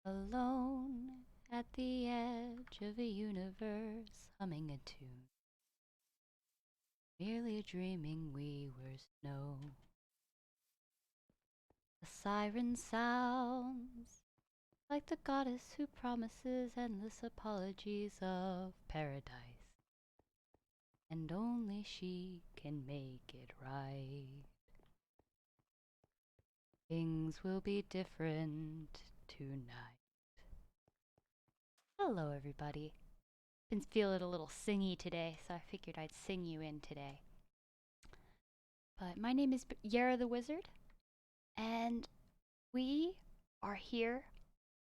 Alone at the edge of a universe, humming a tune. Merely dreaming we were snow. The siren sounds like the goddess who promises endless apologies of paradise. And only she can make it right. Things will be different tonight. Hello, everybody. Been feeling a little singy today, so I figured I'd sing you in today. But my name is Yara the Wizard, and we are here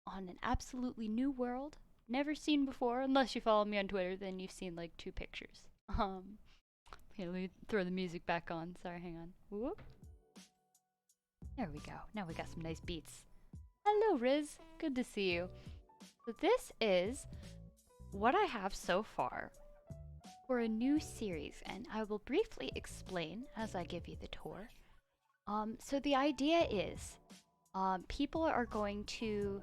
on an absolutely new world, never seen before. Unless you follow me on Twitter, then you've seen like 2 pictures. Here, let me throw the music back on. Sorry, hang on. Whoop. There we go. Now we got some nice beats. Hello, Riz. Good to see you. So this is what I have so far for a new series, and I will briefly explain as I give you the tour. So the idea is, people are going to.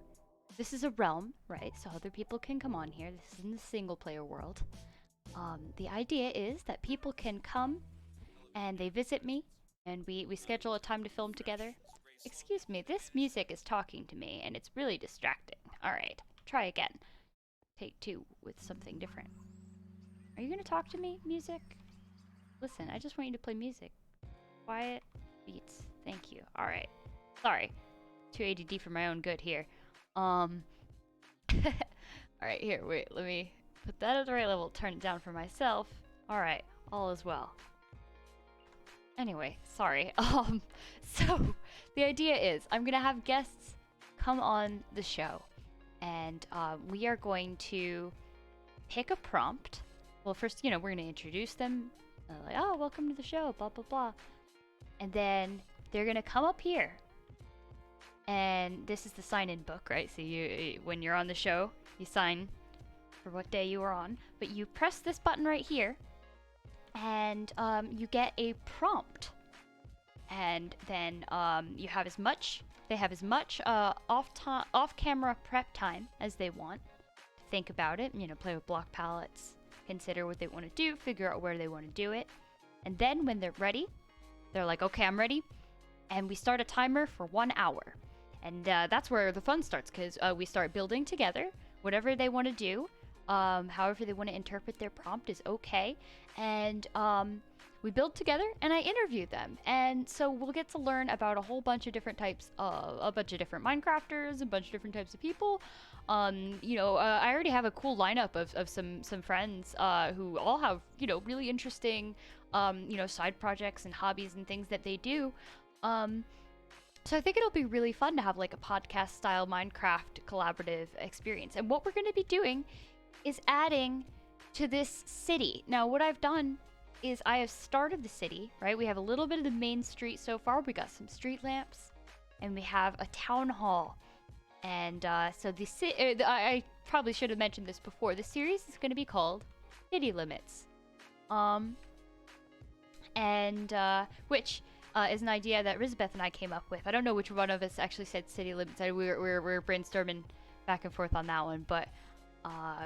This is a realm, right? So other people can come on here. This is in the single player world. The idea is that people can come and they visit me, and we schedule a time to film together. Excuse me, this music is talking to me, and it's really distracting. All right, try again. Take 2 with something different. Are you gonna talk to me, music? Listen, I just want you to play music. Quiet beats. Thank you. All right. Sorry. Too ADD for my own good here. All right, here, wait, let me put that at the right level, turn it down for myself. All right, all is well. Anyway, sorry. So the idea is I'm gonna have guests come on the show, and we are going to pick a prompt. Well, first, we're gonna introduce them, like, oh, welcome to the show, blah blah blah, and then they're gonna come up here. And this is the sign-in book, right? So when you're on the show, you sign for what day you are on. But you press this button right here, and you get a prompt. And then you have as much. They have as much off-camera prep time as they want to think about it. Play with block palettes, consider what they want to do, figure out where they want to do it, and then when they're ready, they're like, "Okay, I'm ready," and we start a timer for 1 hour. And that's where the fun starts, because we start building together. Whatever they want to do, however they want to interpret their prompt is okay. And we build together, and I interview them. And so we'll get to learn about a whole bunch of different types, a bunch of different Minecrafters, a bunch of different types of people. I already have a cool lineup of some friends who all have, really interesting, side projects and hobbies and things that they do. So I think it'll be really fun to have like a podcast style Minecraft collaborative experience. And what we're going to be doing is adding to this city. Now, what I've done is I have started the city, right? We have a little bit of the main street so far. We got some street lamps, and we have a town hall. And so I probably should have mentioned this before. The series is going to be called City Limits. Which is an idea that Elizabeth and I came up with. I don't know which one of us actually said city limits. We were brainstorming back and forth on that one, but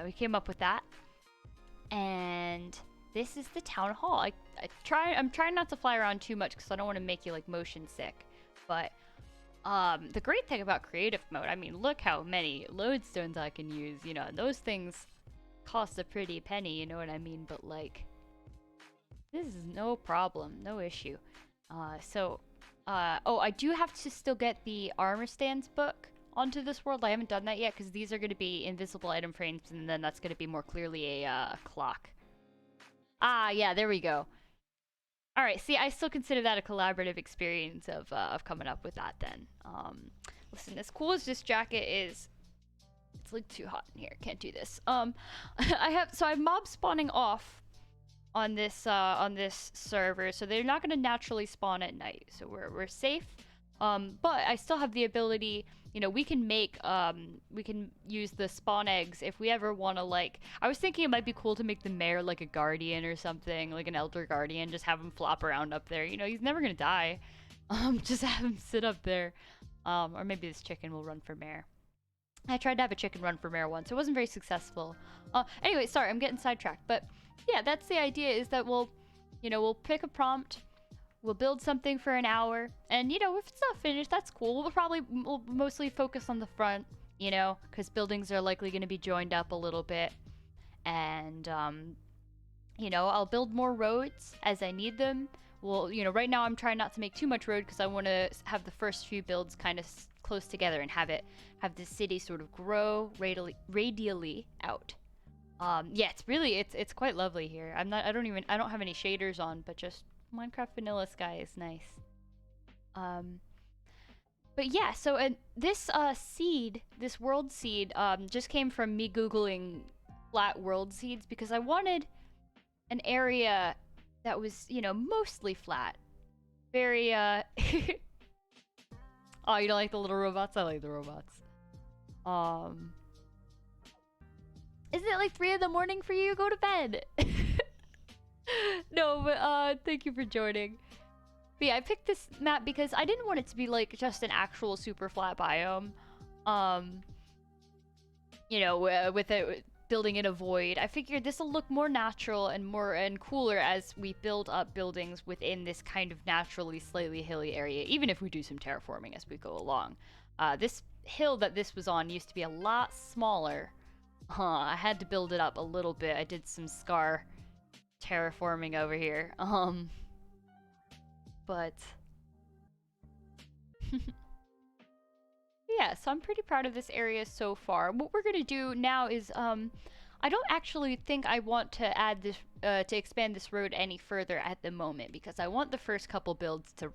we came up with that. And this is the town hall. I'm trying not to fly around too much because I don't want to make you like motion sick. But the great thing about creative mode, I mean, look how many lodestones I can use. Those things cost a pretty penny. You know what I mean? But like, this is no problem, no issue. I do have to still get the armor stands book onto this world. I haven't done that yet because these are going to be invisible item frames, and then that's going to be more clearly a clock. Ah, yeah, there we go. All right, see, I still consider that a collaborative experience of coming up with that. Then, listen, as cool as this jacket is, it's like too hot in here. Can't do this. I'm mob spawning off on this server, so they're not going to naturally spawn at night, so we're safe. But I still have the ability, we can use the spawn eggs if we ever want to, like, I was thinking it might be cool to make the mayor like a guardian or something, like an elder guardian, just have him flop around up there. He's never gonna die. Just have him sit up there. Or maybe this chicken will run for mayor. I tried to have a chicken run for mayor once. It wasn't very successful. Anyway, sorry, I'm getting sidetracked. But yeah, that's the idea, is that we'll pick a prompt, we'll build something for an hour, and, if it's not finished, that's cool. We'll mostly focus on the front, because buildings are likely going to be joined up a little bit. And, I'll build more roads as I need them. Well, right now I'm trying not to make too much road because I want to have the first few builds kind of close together and have the city sort of grow radially out. Yeah, it's quite lovely here. I don't have any shaders on, but just Minecraft vanilla sky is nice. But yeah, so this this world seed, just came from me Googling flat world seeds because I wanted an area that was, mostly flat. Very, Oh, you don't like the little robots? I like the robots. Isn't it like 3 in the morning for you? Go to bed. No, but, thank you for joining. But yeah, I picked this map because I didn't want it to be, like, just an actual super flat biome. With it building in a void. I figured this will look more natural and cooler as we build up buildings within this kind of naturally slightly hilly area, even if we do some terraforming as we go along. This hill that this was on used to be a lot smaller. I had to build it up a little bit. I did some scar terraforming over here. But yeah, so I'm pretty proud of this area so far. What we're gonna do now is, I don't actually think I want to add this, to expand this road any further at the moment, because I want the first couple builds to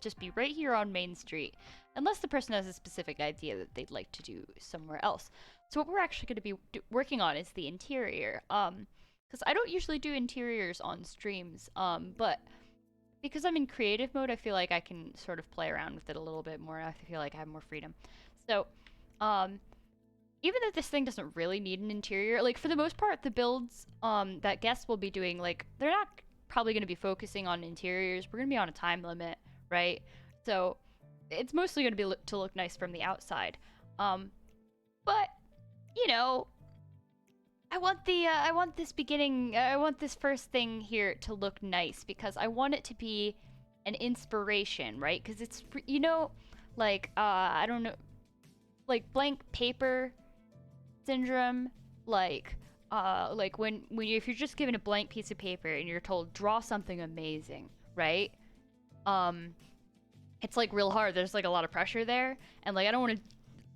just be right here on Main Street, unless the person has a specific idea that they'd like to do somewhere else. So what we're actually gonna be working on is the interior, because I don't usually do interiors on streams, but because I'm in creative mode, I feel like I can sort of play around with it a little bit more. I feel like I have more freedom. So, even though this thing doesn't really need an interior, like, for the most part, the builds that guests will be doing, like, they're not probably going to be focusing on interiors. We're going to be on a time limit, right? So, it's mostly going to be to look nice from the outside. But, I want this first thing here to look nice because I want it to be an inspiration, right? Because it's, like, I don't know, like blank paper syndrome, like if you're just given a blank piece of paper and you're told draw something amazing, right? It's like real hard. There's like a lot of pressure there, and like I don't want to.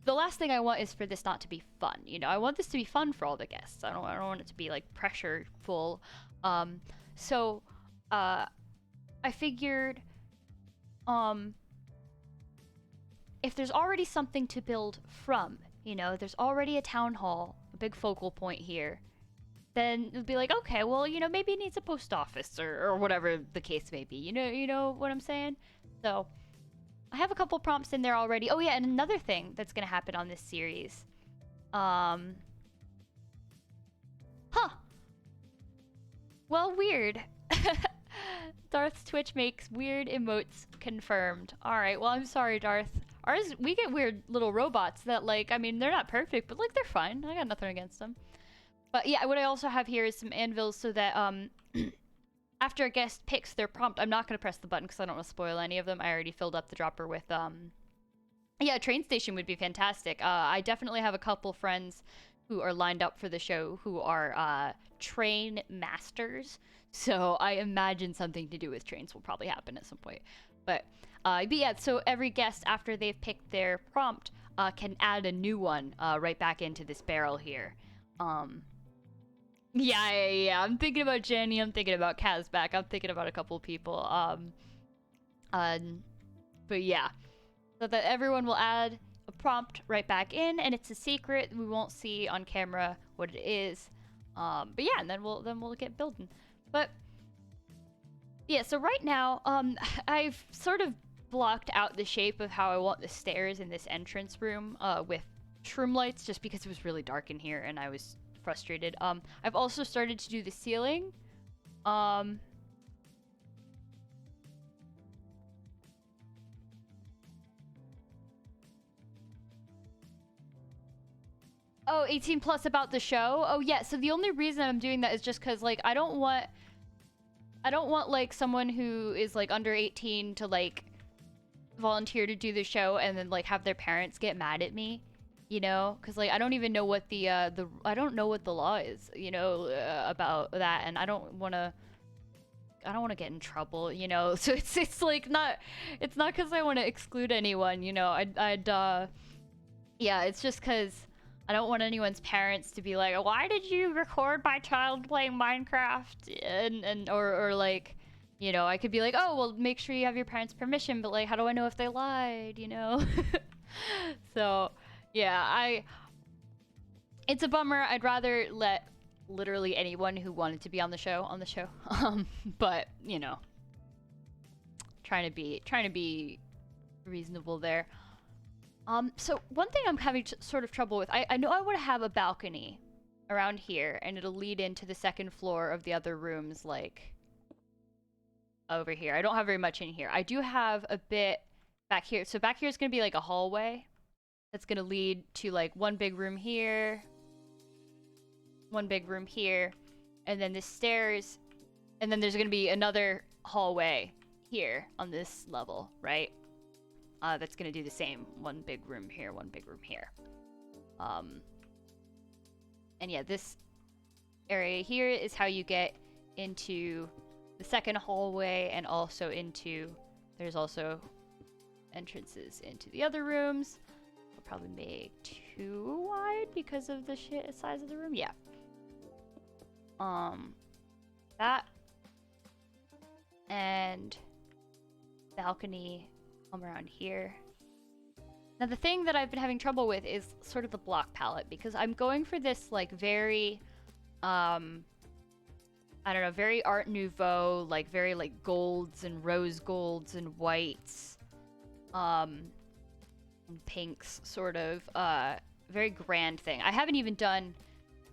The last thing I want is for this not to be fun. I want this to be fun for all the guests. I don't want it to be like pressureful. So I figured, if there's already something to build from, there's already a town hall, a big focal point here, then it'll be like, okay, well, maybe it needs a post office or whatever the case may be. You know what I'm saying? So I have a couple prompts in there already. Oh yeah, and another thing that's gonna happen on this series. Well, weird. Darth's Twitch makes weird emotes confirmed. Alright, well, I'm sorry, Darth. We get weird little robots that, like, I mean, they're not perfect, but, like, they're fine. I got nothing against them. But yeah, what I also have here is some anvils so that, after a guest picks their prompt, I'm not going to press the button because I don't want to spoil any of them. I already filled up the dropper with, yeah, a train station would be fantastic. I definitely have a couple friends who are lined up for the show who are, train masters. So I imagine something to do with trains will probably happen at some point. But yeah, so every guest, after they've picked their prompt, can add a new one, right back into this barrel here. Yeah. I'm thinking about Jenny. I'm thinking about Kazbak. I'm thinking about a couple people. But yeah, so that everyone will add a prompt right back in, and it's a secret. We won't see on camera what it is. But yeah, and then we'll get building. But yeah, so right now, I've sort of blocked out the shape of how I want the stairs in this entrance room, with shroom lights, just because it was really dark in here and I was frustrated. I've also started to do the ceiling. Oh, 18 plus about the show? Oh yeah, so the only reason I'm doing that is just because like I don't want like someone who is like under 18 to like volunteer to do the show and then like have their parents get mad at me, you know? Because like I don't even know what the I don't know what the law is, you know, about that, and I don't want to get in trouble, you know. So it's like not, it's not because I want to exclude anyone, you know. I'd yeah, it's just because I don't want anyone's parents to be like, why did you record my child playing Minecraft? And or like, you know, I could be like, oh, well, make sure you have your parents' permission, but like, how do I know if they lied, you know? So, yeah, it's a bummer. I'd rather let literally anyone who wanted to be on the show. But, you know, trying to be reasonable there. So one thing I'm having sort of trouble with, I know I want to have a balcony around here, and it'll lead into the second floor of the other rooms, like over here. I don't have very much in here. I do have a bit back here. So back here is going to be like a hallway that's going to lead to like one big room here, one big room here, and then the stairs, and then there's going to be another hallway here on this level, right? That's gonna do the same. One big room here, one big room here. And yeah, this area here is how you get into the second hallway, and also into, there's also entrances into the other rooms. I'll probably make too wide because of the size of the room. Yeah. That and balcony around here. Now the thing that I've been having trouble with is sort of the block palette, because I'm going for this like very I don't know, very Art Nouveau, like very like golds and rose golds and whites, and pinks, sort of very grand thing. I haven't even done,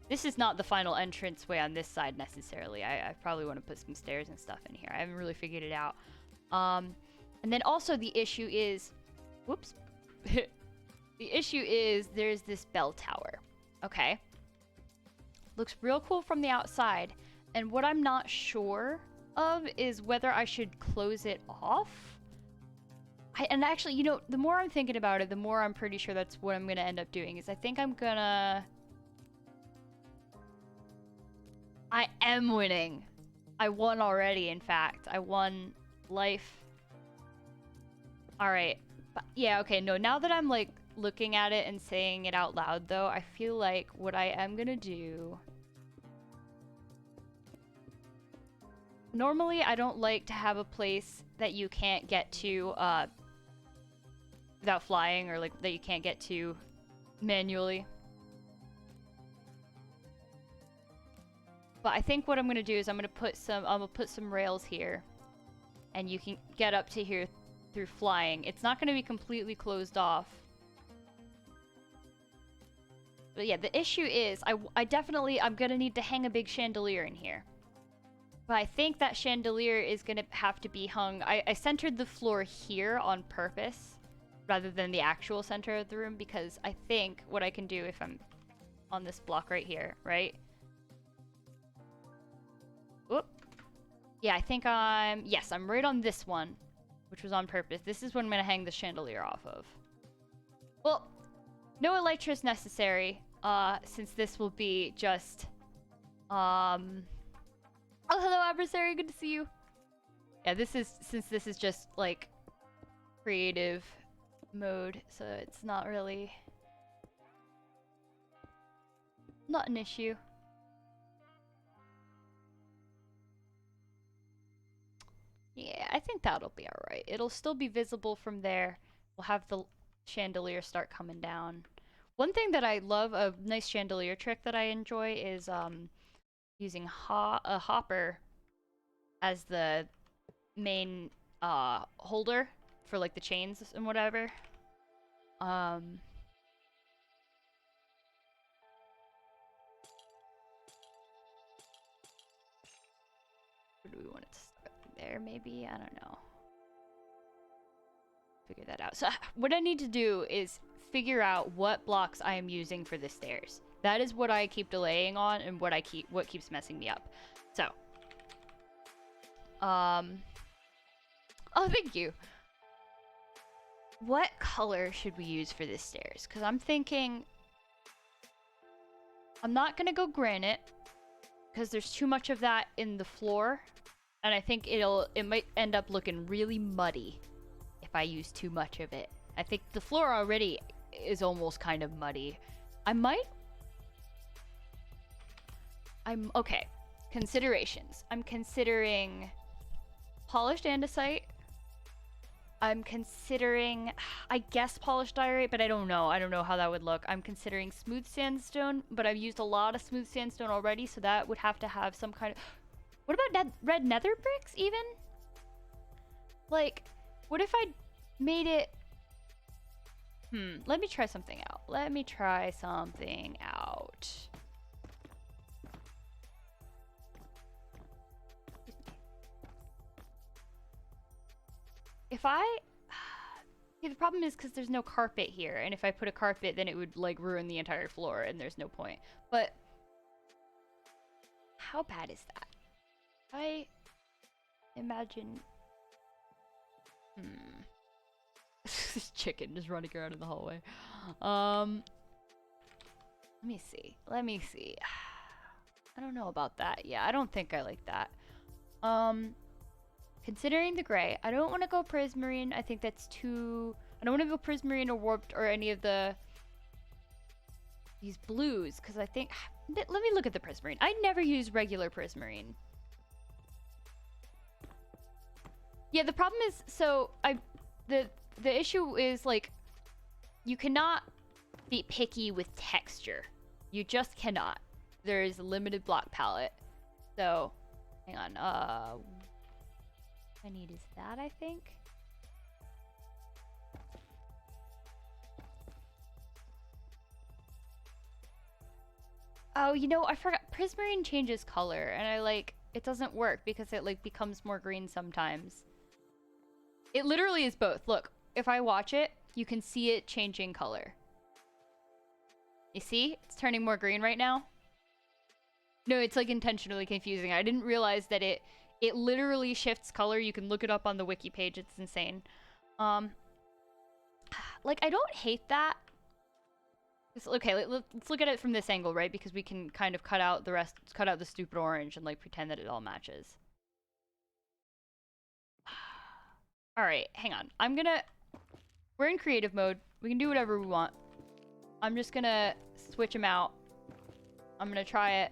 this is not the final entrance way on this side necessarily. I probably want to put some stairs and stuff in here. I haven't really figured it out. And then also the issue is, whoops, the issue is there's this bell tower, okay? Looks real cool from the outside, and what I'm not sure of is whether I should close it off. And actually, you know, the more I'm thinking about it, the more I'm pretty sure that's what I'm gonna end up doing, is I think I'm gonna... I am winning. I won already, in fact. I won life. Alright. Yeah, okay, no, now that I'm, like, looking at it and saying it out loud, though, I feel like what I am gonna do... Normally, I don't like to have a place that you can't get to, without flying, or, like, that you can't get to manually. But I think what I'm gonna do is I'm gonna put some rails here, and you can get up to here through flying. It's not going to be completely closed off. But yeah, the issue is I'm going to need to hang a big chandelier in here. But I think that chandelier is going to have to be hung. I centered the floor here on purpose rather than the actual center of the room, because I think what I can do if I'm on this block right here, right? Whoop. Yeah, I think yes, I'm right on this one, which was on purpose. This is what I'm going to hang the chandelier off of. Well, no elytras necessary, since this will be just, oh, hello, adversary, good to see you. Yeah, since this is just, like, creative mode, so it's not really, not an issue. Yeah, I think that'll be alright. It'll still be visible from there. We'll have the chandelier start coming down. One thing that I love, a nice chandelier trick that I enjoy, is using a hopper as the main holder for like the chains and whatever. Where do we want it to start? There, maybe? I don't know. Figure that out. So what I need to do is figure out what blocks I am using for the stairs. That is what I keep delaying on and what keeps messing me up. So, oh, thank you. What color should we use for this stairs? Because I'm thinking I'm not gonna go granite because there's too much of that in the floor, and I think it might end up looking really muddy if I use too much of it. I think the floor already is almost kind of muddy. Okay. Considerations. I'm considering polished andesite. I'm considering, I guess, polished diorite, but I don't know. I don't know how that would look. I'm considering smooth sandstone, but I've used a lot of smooth sandstone already, so that would have to have some kind of... What about red nether bricks, even? Like, what if I made it... Let me try something out. If I... Yeah, the problem is because there's no carpet here, and if I put a carpet, then it would, like, ruin the entire floor, and there's no point. But... how bad is that? I... imagine... This chicken just running around in the hallway. Let me see. I don't know about that. Yeah, I don't think I like that. Considering the gray, I don't want to go prismarine. I think that's too... I don't want to go prismarine or warped or any of these blues, because I think... Let me look at the prismarine. I never use regular prismarine. Yeah, the problem is, so the issue is, like, you cannot be picky with texture. You just cannot. There is a limited block palette. So, hang on. I need is that, I think. Oh, you know, I forgot. Prismarine changes color, and it doesn't work because it, like, becomes more green sometimes. It literally is both. Look, if I watch it, you can see it changing color. You see? It's turning more green right now. No, it's, like, intentionally confusing. I didn't realize that it literally shifts color. You can look it up on the wiki page. It's insane. Like, I don't hate that. Okay, let's look at it from this angle, right? Because we can kind of cut out the stupid orange and, like, pretend that it all matches. Alright, hang on. We're in creative mode. We can do whatever we want. I'm just gonna switch them out. I'm gonna try it.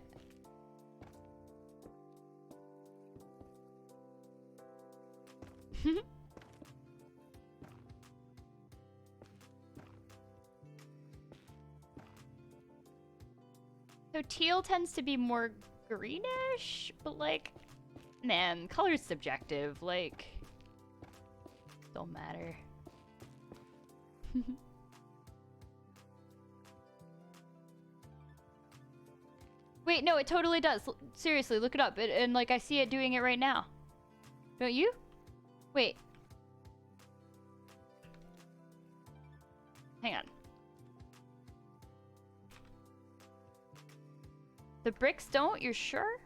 So teal tends to be more greenish, but, like, man, color's subjective. Like, don't matter. Wait, no, it totally does. Seriously, look it up. And, like, I see it doing it right now. Don't you? Wait. Hang on. The bricks don't? You're sure?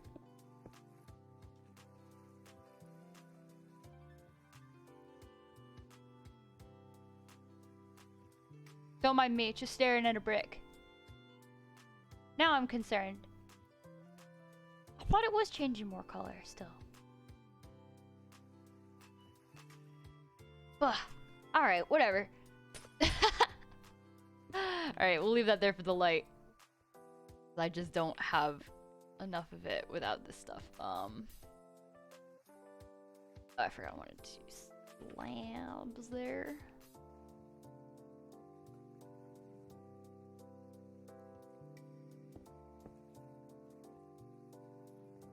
Don't mind me, just staring at a brick. Now I'm concerned. I thought it was changing more color still. Ugh. Alright, whatever. Alright, we'll leave that there for the light. I just don't have enough of it without this stuff. Oh, I forgot I wanted to use slabs there.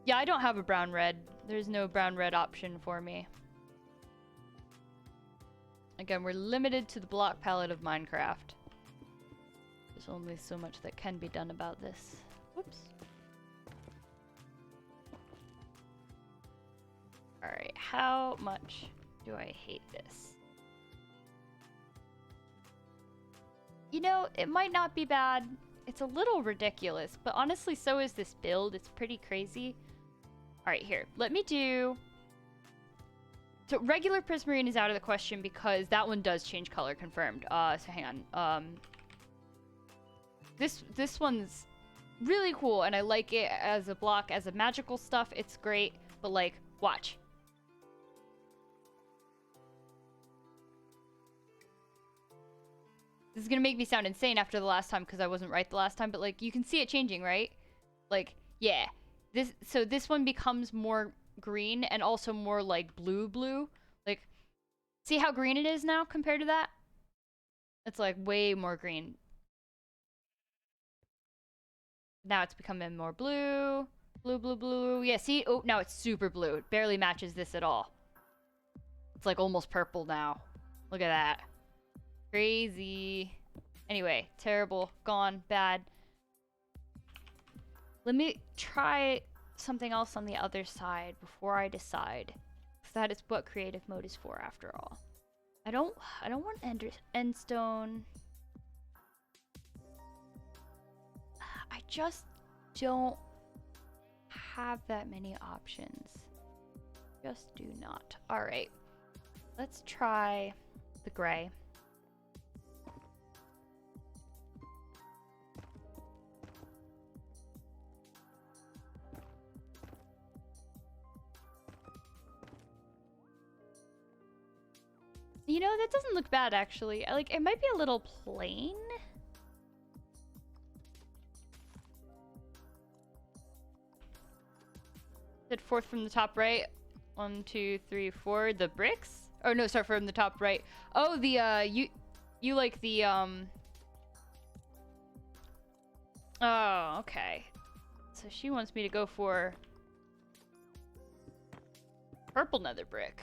Yeah, I don't have a brown red. There's no brown red option for me. Again, we're limited to the block palette of Minecraft. There's only so much that can be done about this. Whoops. Alright, how much do I hate this? You know, it might not be bad It's a little ridiculous, but honestly, so is this build. It's pretty crazy. All right, here. Let me do... So regular Prismarine is out of the question because that one does change color, confirmed. So hang on. This one's really cool, and I like it as a block, as a magical stuff. It's great, but like, watch. This is gonna make me sound insane after the last time because I wasn't right the last time, but like, you can see it changing, right? Like, yeah. So this one becomes more green and also more like blue. Like, see how green it is now compared to that? It's like way more green. Now it's becoming more blue. Blue. Yeah, see? Oh, now it's super blue. It barely matches this at all. It's like almost purple now. Look at that. Crazy. Anyway, terrible. Gone. Bad. Let me try something else on the other side before I decide. Because that is what creative mode is for, after all. I don't want endstone. I just don't have that many options. Just do not. Alright. Let's try the gray. You know, that doesn't look bad, actually. Like, it might be a little plain. Did fourth from the top right. 1, 2, 3, 4. The bricks? Oh, no, sorry, from the top right. Oh, the, you like the, Oh, okay. So she wants me to go for purple nether brick.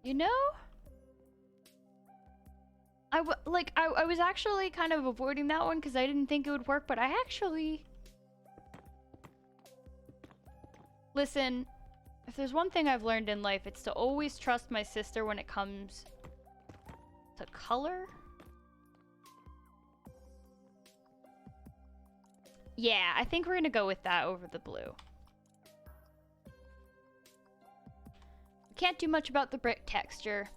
You know? I was actually kind of avoiding that one because I didn't think it would work, but I actually... Listen, if there's one thing I've learned in life, it's to always trust my sister when it comes to color. Yeah, I think we're gonna go with that over the blue. Can't do much about the brick texture.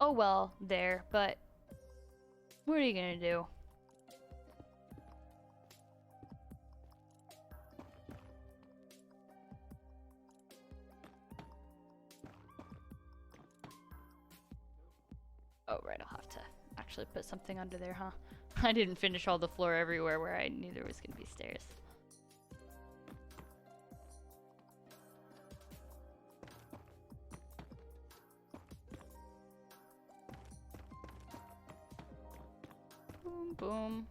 Oh well, there, but what are you gonna do? Oh right, I'll have to actually put something under there, huh? I didn't finish all the floor everywhere where I knew there was gonna be stairs. Boom, boom.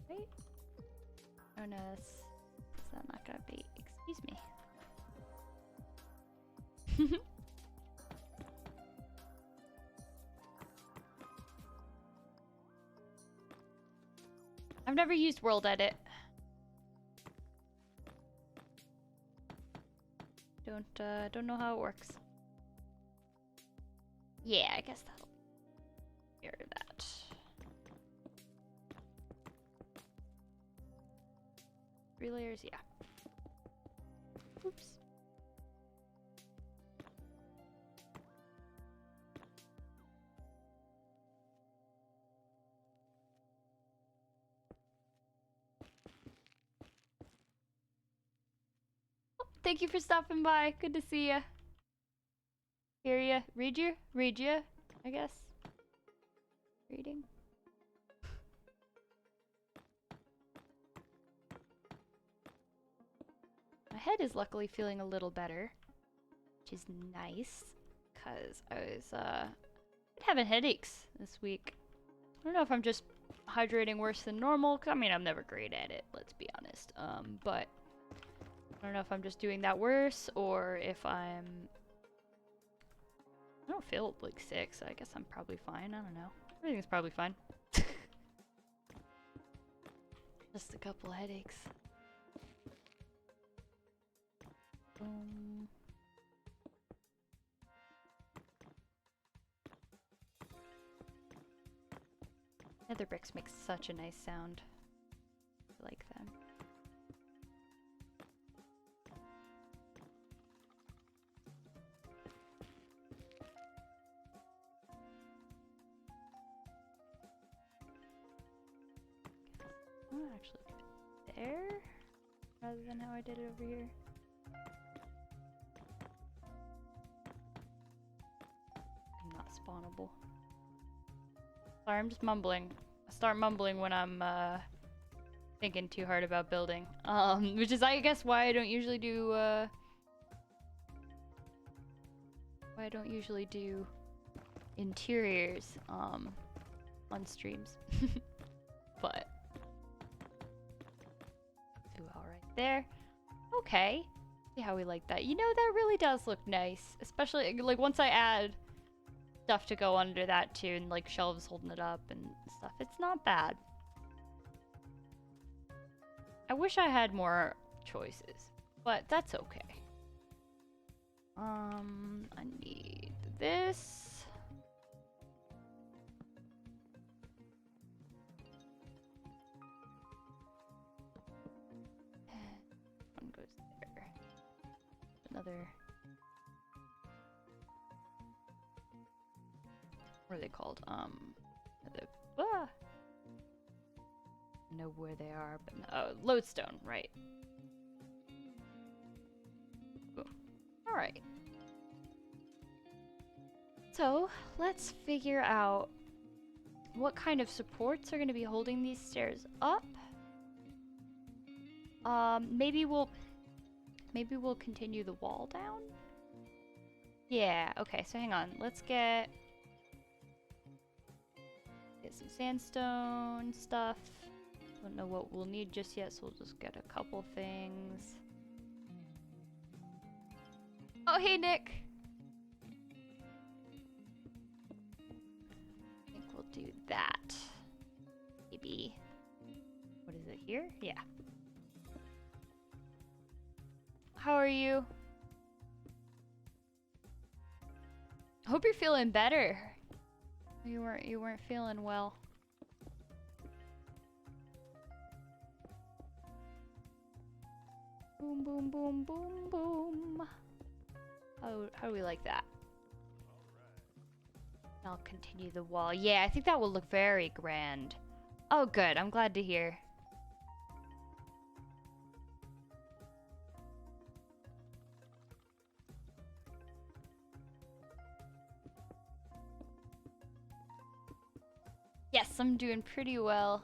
Wait. Oh no, is that not gonna be? Excuse me. I've never used World Edit. Don't know how it works. Yeah, I guess that'll hear that. Three layers, yeah. Oops. Thank you for stopping by. Good to see ya. Hear ya. Read ya, I guess. Reading. My head is luckily feeling a little better, which is nice, because I was having headaches this week. I don't know if I'm just hydrating worse than normal, 'cause I mean, I'm never great at it, let's be honest. But I don't know if I'm just doing that worse or if I'm I don't feel like sick, so I guess I'm probably fine. I don't know. Everything's probably fine. Just a couple headaches. Nether bricks make such a nice sound. I like them. I'm gonna actually do it there rather than how I did it over here. I'm not spawnable. Sorry, I'm just mumbling. I start mumbling when I'm thinking too hard about building. Which is I guess why I don't usually do interiors on streams. But do all right there. Okay. See how we like that. You know, that really does look nice. Especially like once I add stuff to go under that too, and like shelves holding it up and stuff. It's not bad. I wish I had more choices, but that's okay. I need this. One goes there. Another. What are they called? I know where they are, but no, lodestone, right? All right. So let's figure out what kind of supports are going to be holding these stairs up. Maybe we'll continue the wall down. Yeah. Okay. So hang on. Let's get some sandstone stuff. Don't know what we'll need just yet, so we'll just get a couple things. Oh, hey, Nick! I think we'll do that. Maybe. What is it here? Yeah. How are you? I hope you're feeling better. You weren't feeling well. Boom, boom, boom, boom, boom. How do we like that? I'll continue the wall. Yeah, I think that will look very grand. Oh, good. I'm glad to hear. Yes, I'm doing pretty well.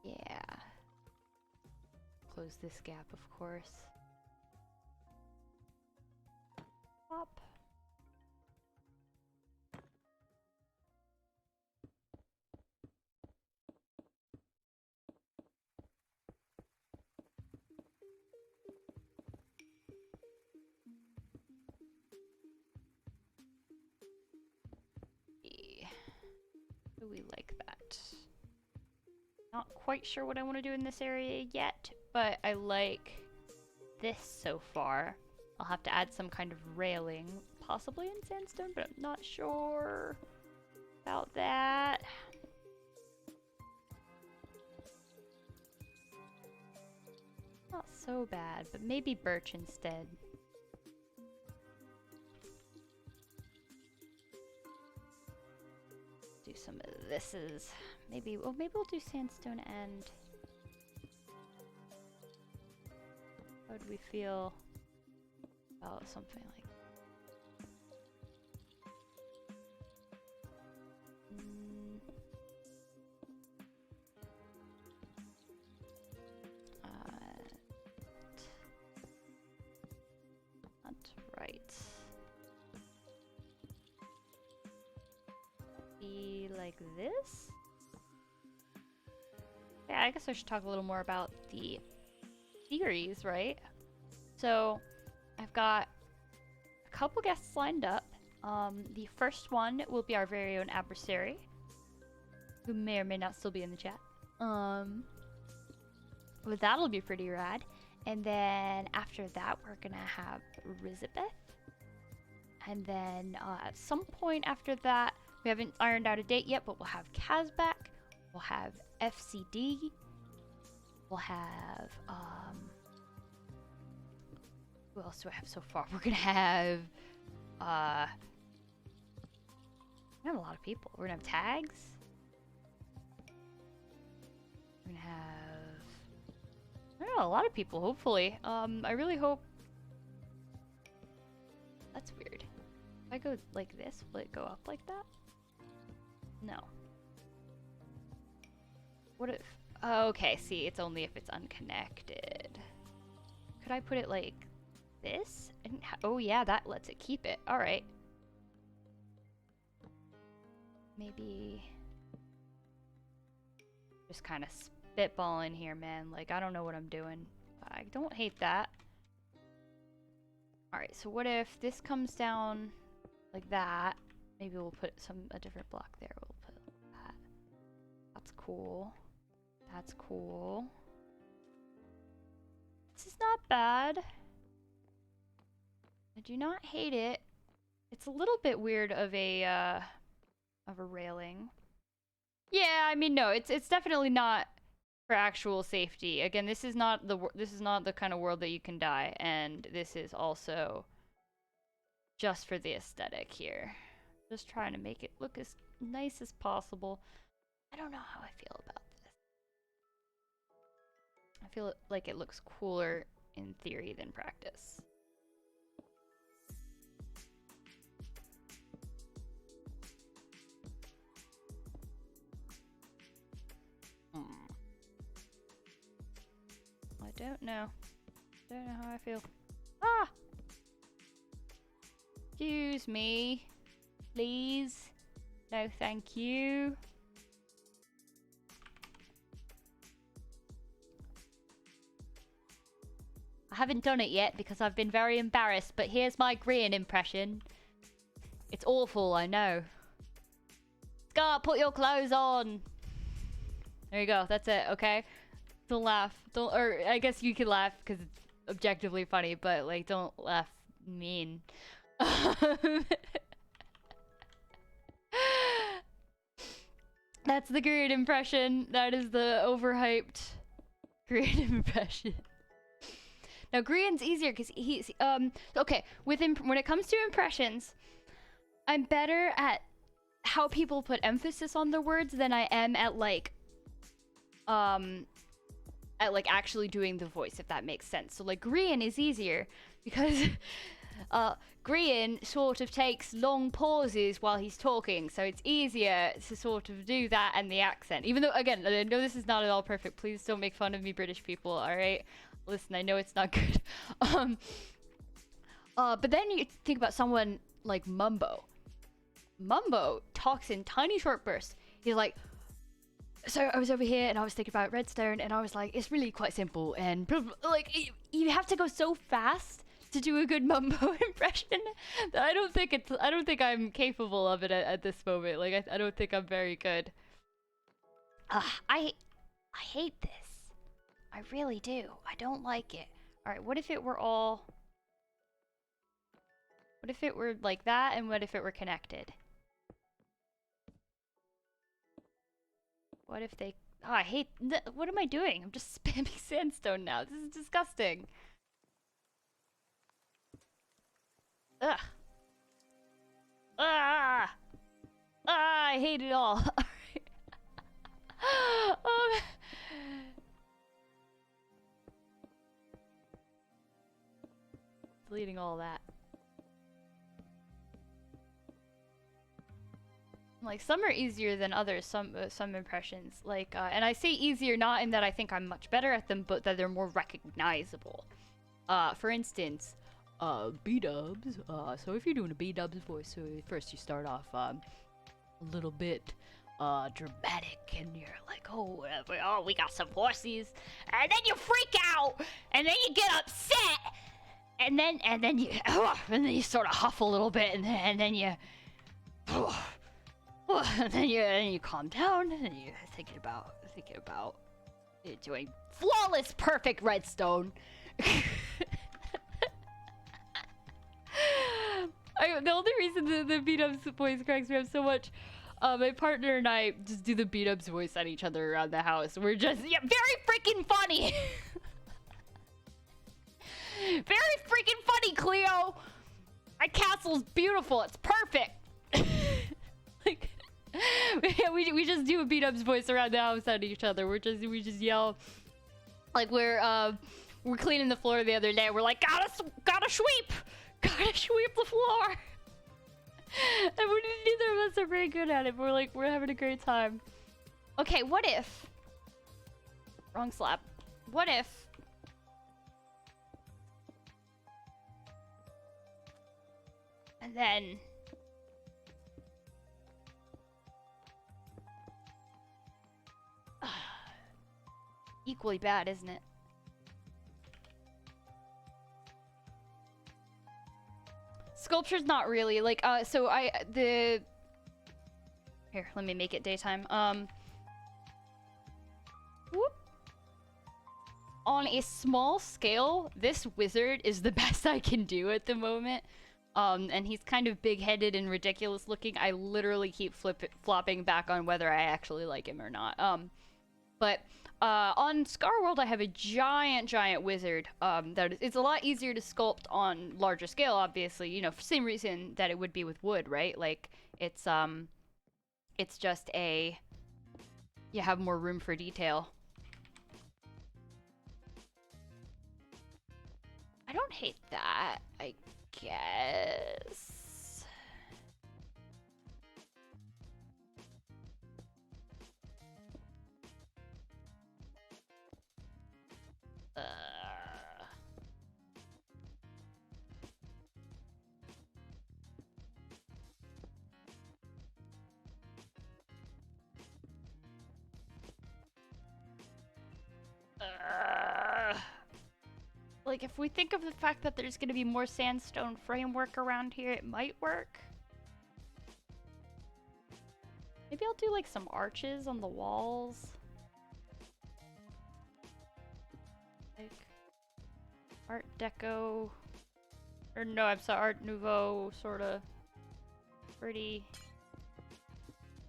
Yeah. Close this gap, of course. Pop. Do we like that? Not quite sure what I want to do in this area yet, but I like this so far. I'll have to add some kind of railing, possibly in sandstone, but I'm not sure about that. Not so bad, but maybe birch instead. Do some of this is maybe, well, maybe we'll do sandstone and how would we feel about something like not right. The this. Yeah, I guess I should talk a little more about the theories, right? So, I've got a couple guests lined up. The first one will be our very own adversary, who may or may not still be in the chat. But that'll be pretty rad. And then after that, we're gonna have Elizabeth. And then at some point after that, we haven't ironed out a date yet, but we'll have Kaz back. We'll have FCD. We'll have, who else do I have so far? We're gonna have, we have a lot of people. We're gonna have tags. We're gonna have, I don't know, a lot of people, hopefully. I really hope. That's weird. If I go like this, will it go up like that? No. What if, oh, okay, see, it's only if it's unconnected. Could I put it like this? Oh yeah, that lets it keep it. Alright. Maybe just kind of spitballing here, man. Like, I don't know what I'm doing. I don't hate that. Alright, so what if this comes down like that? Maybe we'll put a different block there. We'll put that. That's cool. That's cool. This is not bad. I do not hate it. It's a little bit weird of a railing. Yeah, I mean, no, it's definitely not for actual safety. Again, this is not the kind of world that you can die, and this is also just for the aesthetic here. Just trying to make it look as nice as possible. I don't know how I feel about this. I feel like it looks cooler in theory than practice. I don't know. Don't know how I feel. Ah! Excuse me. Please. No, thank you. I haven't done it yet because I've been very embarrassed, but here's my Grian impression. It's awful, I know. Scar, put your clothes on! There you go, that's it, okay? Don't laugh. Don't, or I guess you can laugh because it's objectively funny, but like, don't laugh mean. That's the Grian impression. That is the overhyped Grian impression. Now Grian's easier because he's okay. When it comes to impressions, I'm better at how people put emphasis on their words than I am at like actually doing the voice, if that makes sense. So like Grian is easier because Grian sort of takes long pauses while he's talking, so it's easier to sort of do that and the accent. Even though, again, I know this is not at all perfect. Please don't make fun of me, British people, alright? Listen, I know it's not good. But then you think about someone like Mumbo. Mumbo talks in tiny short bursts. He's like, so I was over here and I was thinking about Redstone and I was like, it's really quite simple and blah, blah, like you have to go so fast to do a good Mumbo impression that I don't think I'm capable of it at this moment. Like I don't think I'm very good. I hate this. I really do. I don't like it. All right, what if it were like that, and what if it were connected? What if they... Oh, I hate... What am I doing? I'm just spamming sandstone now. This is disgusting. Ugh. Ah! Ah, I hate it all. Alright. Deleting all that. Like, some are easier than others, some impressions. Like, and I say easier not in that I think I'm much better at them, but that they're more recognizable. For instance, B-dubs. So if you're doing a B-dubs voice, so first you start off, a little bit dramatic, and you're like, oh, we got some horses, and then you freak out, and then you get upset, and then you sort of huff a little bit, and then you and then you calm down, and you're thinking about doing flawless, perfect redstone. The only reason the beat-ups voice cracks me up so much, my partner and I just do the beat-ups voice at each other around the house. We're just, yeah, very freaking funny. Very freaking funny, Cleo. My castle's beautiful. It's perfect. Like, we just do a beat-ups voice around the house at each other. We just yell, like we're cleaning the floor the other day. We're like, gotta sweep the floor. And neither of us are very good at it. But we're having a great time. Okay, what if? Wrong slap. What if? And then. Equally bad, isn't it? Sculpture's not really like so here, let me make it daytime. Whoop. On a small scale, this wizard is the best I can do at the moment. And he's kind of big-headed and ridiculous looking. I literally keep flopping back on whether I actually like him or not. But on Scar World, I have a giant wizard. It's a lot easier to sculpt on larger scale, obviously. You know, for the same reason that it would be with wood, right? Like, it's just you have more room for detail. I don't hate that, I guess. Like, if we think of the fact that there's gonna be more sandstone framework around here, it might work. Maybe I'll do like some arches on the walls. Like Art Deco, or no, I'm sorry, Art Nouveau, sort of pretty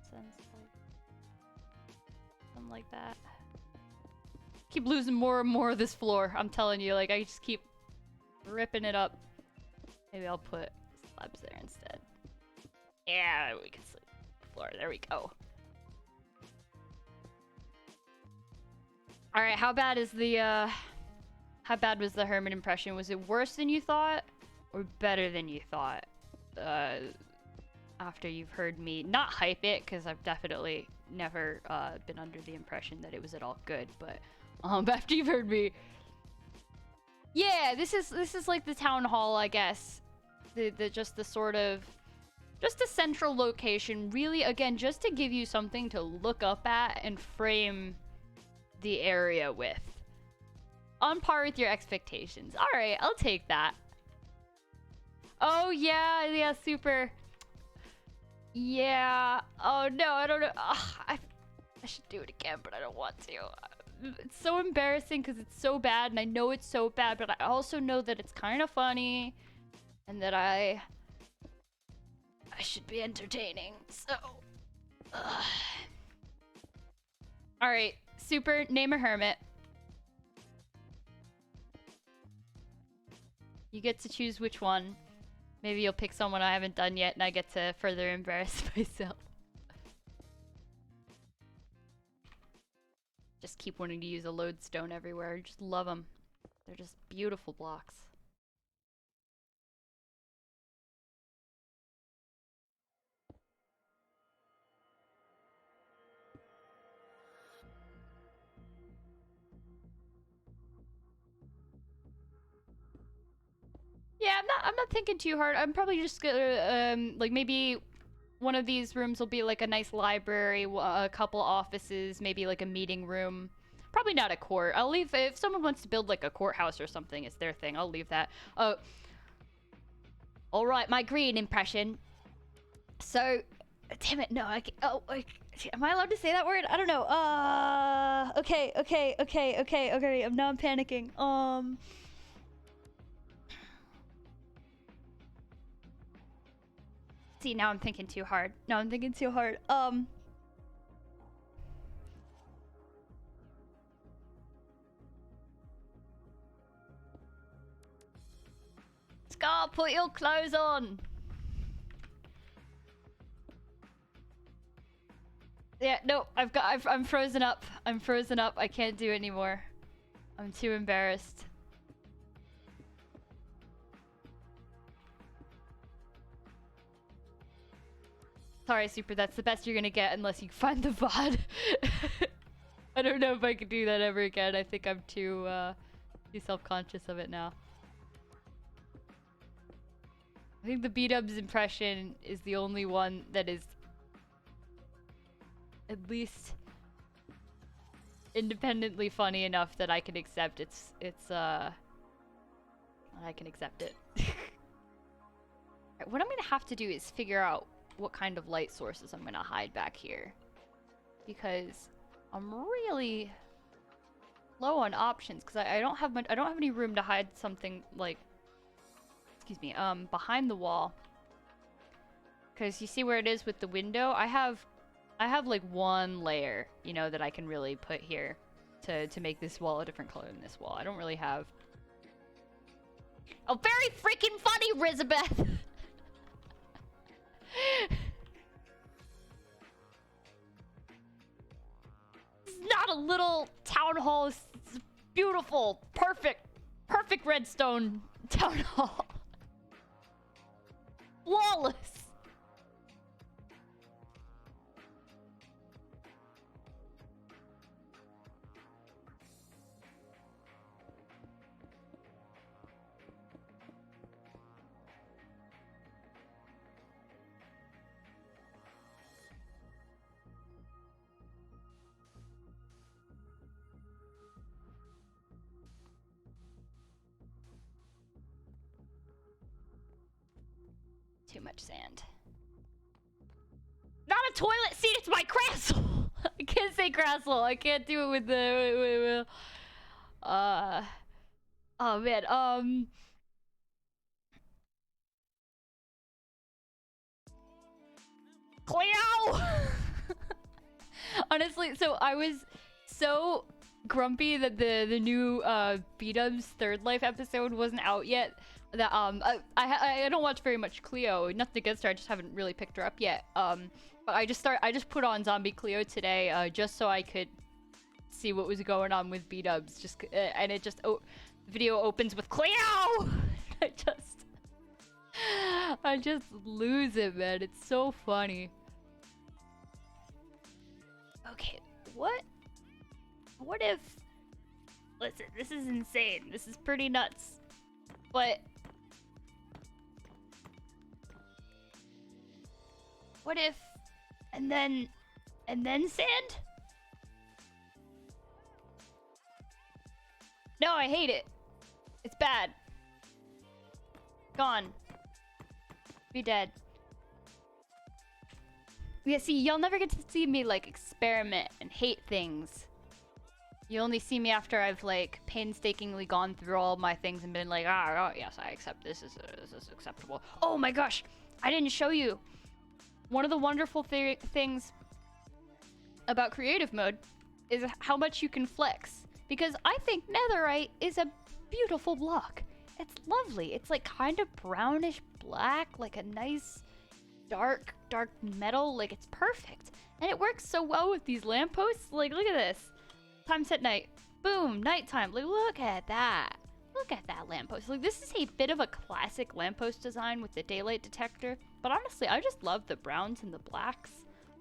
sense, like something like that. Keep losing more and more of this floor. I'm telling you, like, I just keep ripping it up. Maybe I'll put slabs there instead. Yeah, we can sleep on the floor. There we go. All right, how bad is the how bad was the hermit impression? Was it worse than you thought, or better than you thought? After you've heard me not hype it, because I've definitely never been under the impression that it was at all good, but after you've heard me, yeah, this is like the town hall, I guess. Just a central location, really, again, just to give you something to look up at and frame the area with. On par with your expectations. All right, I'll take that. Oh yeah, super. Yeah. Oh no, I don't know. Ugh, I should do it again, but I don't want to. It's so embarrassing because it's so bad, and I know it's so bad, but I also know that it's kind of funny, and that I should be entertaining. So, all right, super. Name a hermit. You get to choose which one. Maybe you'll pick someone I haven't done yet, and I get to further embarrass myself. Just keep wanting to use a lodestone everywhere. I just love them. They're just beautiful blocks. Yeah, I'm not thinking too hard. I'm probably just gonna like maybe one of these rooms will be like a nice library, a couple offices, maybe like a meeting room. Probably not a court. I'll leave, if someone wants to build like a courthouse or something, it's their thing. I'll leave that. All right, my green impression. So, damn it, no, I can't, am I allowed to say that word? I don't know. Okay. Now I'm panicking. See, now I'm thinking too hard. Scar, put your clothes on. Yeah, no, I'm frozen up. I can't do it anymore. I'm too embarrassed. Sorry, Super, that's the best you're gonna get unless you find the VOD. I don't know if I could do that ever again. I think I'm too self-conscious of it now. I think the B-dubs impression is the only one that is at least independently funny enough that I can accept I can accept it. What I'm gonna have to do is figure out what kind of light sources I'm gonna hide back here, because I'm really low on options, because I don't have any room to hide something like, excuse me, behind the wall. Because you see where it is with the window? I have like one layer, you know, that I can really put here to make this wall a different color than this wall. I don't really have... Oh, very freaking funny, Rizabeth! It's not a little town hall. It's beautiful, perfect redstone town hall. Flawless. Too much sand. Not a toilet seat, it's my Crastle! I can't say Crastle. I can't do it with the... Oh man, Cleo! Honestly, so I was so grumpy that the new B-dubs Third Life episode wasn't out yet. That I don't watch very much Cleo. Nothing against her, I just haven't really picked her up yet. But I just put on Zombie Cleo today, just so I could see what was going on with B-dubs. Just and it just the video opens with Cleo. I just lose it, man. It's so funny. Okay, what if? Listen, this is insane. This is pretty nuts. But what if, and then sand? No, I hate it. It's bad. Gone. Be dead. Yeah, see, y'all never get to see me, like, experiment and hate things. You only see me after I've, like, painstakingly gone through all my things and been like, oh, yes, I accept this. This is acceptable. Oh my gosh! I didn't show you! One of the wonderful things about creative mode is how much you can flex. Because I think netherite is a beautiful block. It's lovely. It's, like, kind of brownish black, like a nice dark metal. Like, it's perfect. And it works so well with these lampposts. Like, look at this. Time set night. Boom, nighttime. Like, look at that. Look at that lamppost. Like, this is a bit of a classic lamppost design with the daylight detector. But honestly, I just love the browns and the blacks.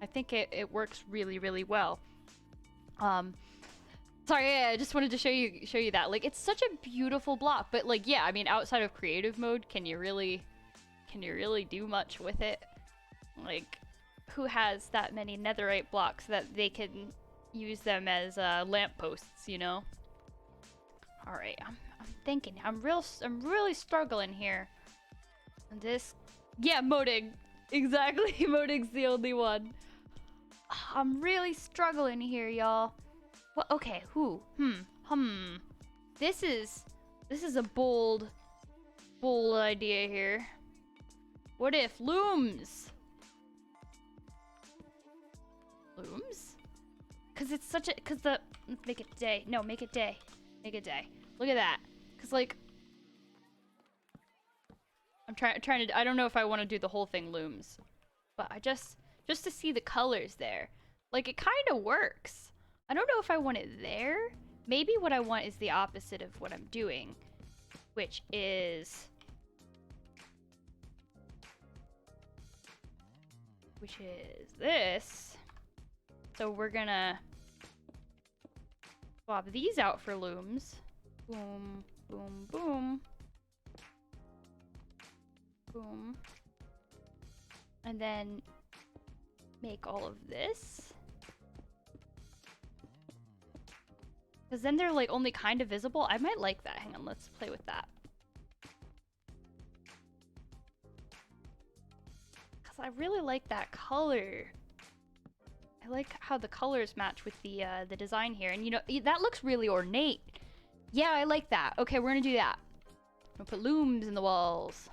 I think it works really, really well. Sorry, yeah, I just wanted to show you that. Like, it's such a beautiful block. But like, yeah, I mean, outside of creative mode, can you really do much with it? Like, who has that many netherite blocks that they can use them as lampposts, you know? Alright, I'm thinking. I'm really struggling here. And this... Yeah, Modig. Exactly, Modig's the only one. I'm really struggling here, y'all. Well, okay, who? This is a bold idea here. What if looms? Looms? Cause it's such a, cause the, make it day. No, make it day. Make it day. Look at that. Cause like, I'm trying to, I don't know if I want to do the whole thing looms, but I just to see the colors there. Like it kind of works. I don't know if I want it there. Maybe what I want is the opposite of what I'm doing, which is this. So we're gonna swap these out for looms. Boom, boom, boom. Boom. And then make all of this. Because then they're like only kind of visible. I might like that. Hang on, let's play with that. Because I really like that color. I like how the colors match with the design here. And you know, that looks really ornate. Yeah, I like that. Okay, we're gonna do that. I'm gonna put looms in the walls.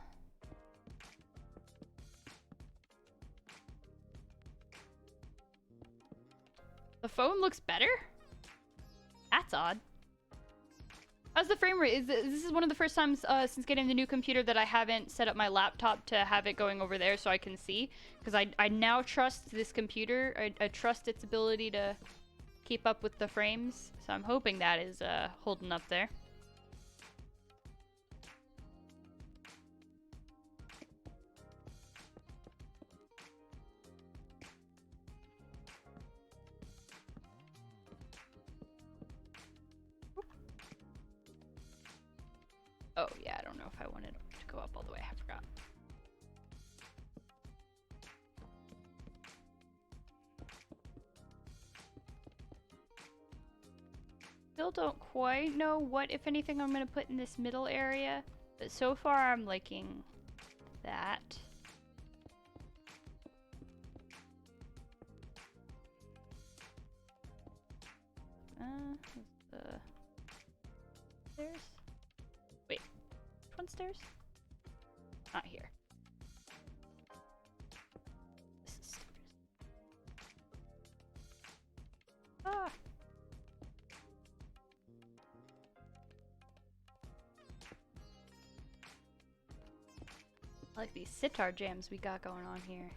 The phone looks better? That's odd. How's the frame rate? This is one of the first times since getting the new computer that I haven't set up my laptop to have it going over there so I can see. Because I now trust this computer. I trust its ability to keep up with the frames. So I'm hoping that is holding up there. Oh, yeah, I don't know if I wanted to go up all the way. I forgot. Still don't quite know what, if anything, I'm going to put in this middle area. But so far, I'm liking that. The stairs? Wait, which one's stairs? Not here. This is stairs. Ah! I like these sitar jams we got going on here.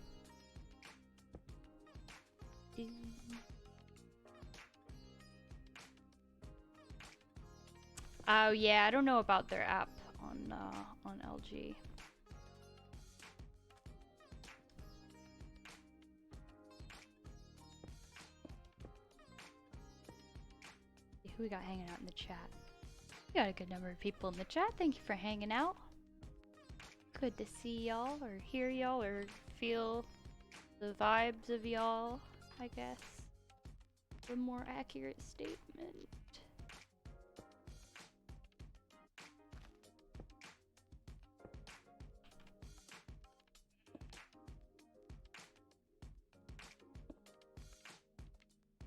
Oh yeah, I don't know about their app on LG. Who we got hanging out in the chat? We got a good number of people in the chat. Thank you for hanging out. Good to see y'all, or hear y'all, or feel the vibes of y'all, I guess. The more accurate statement.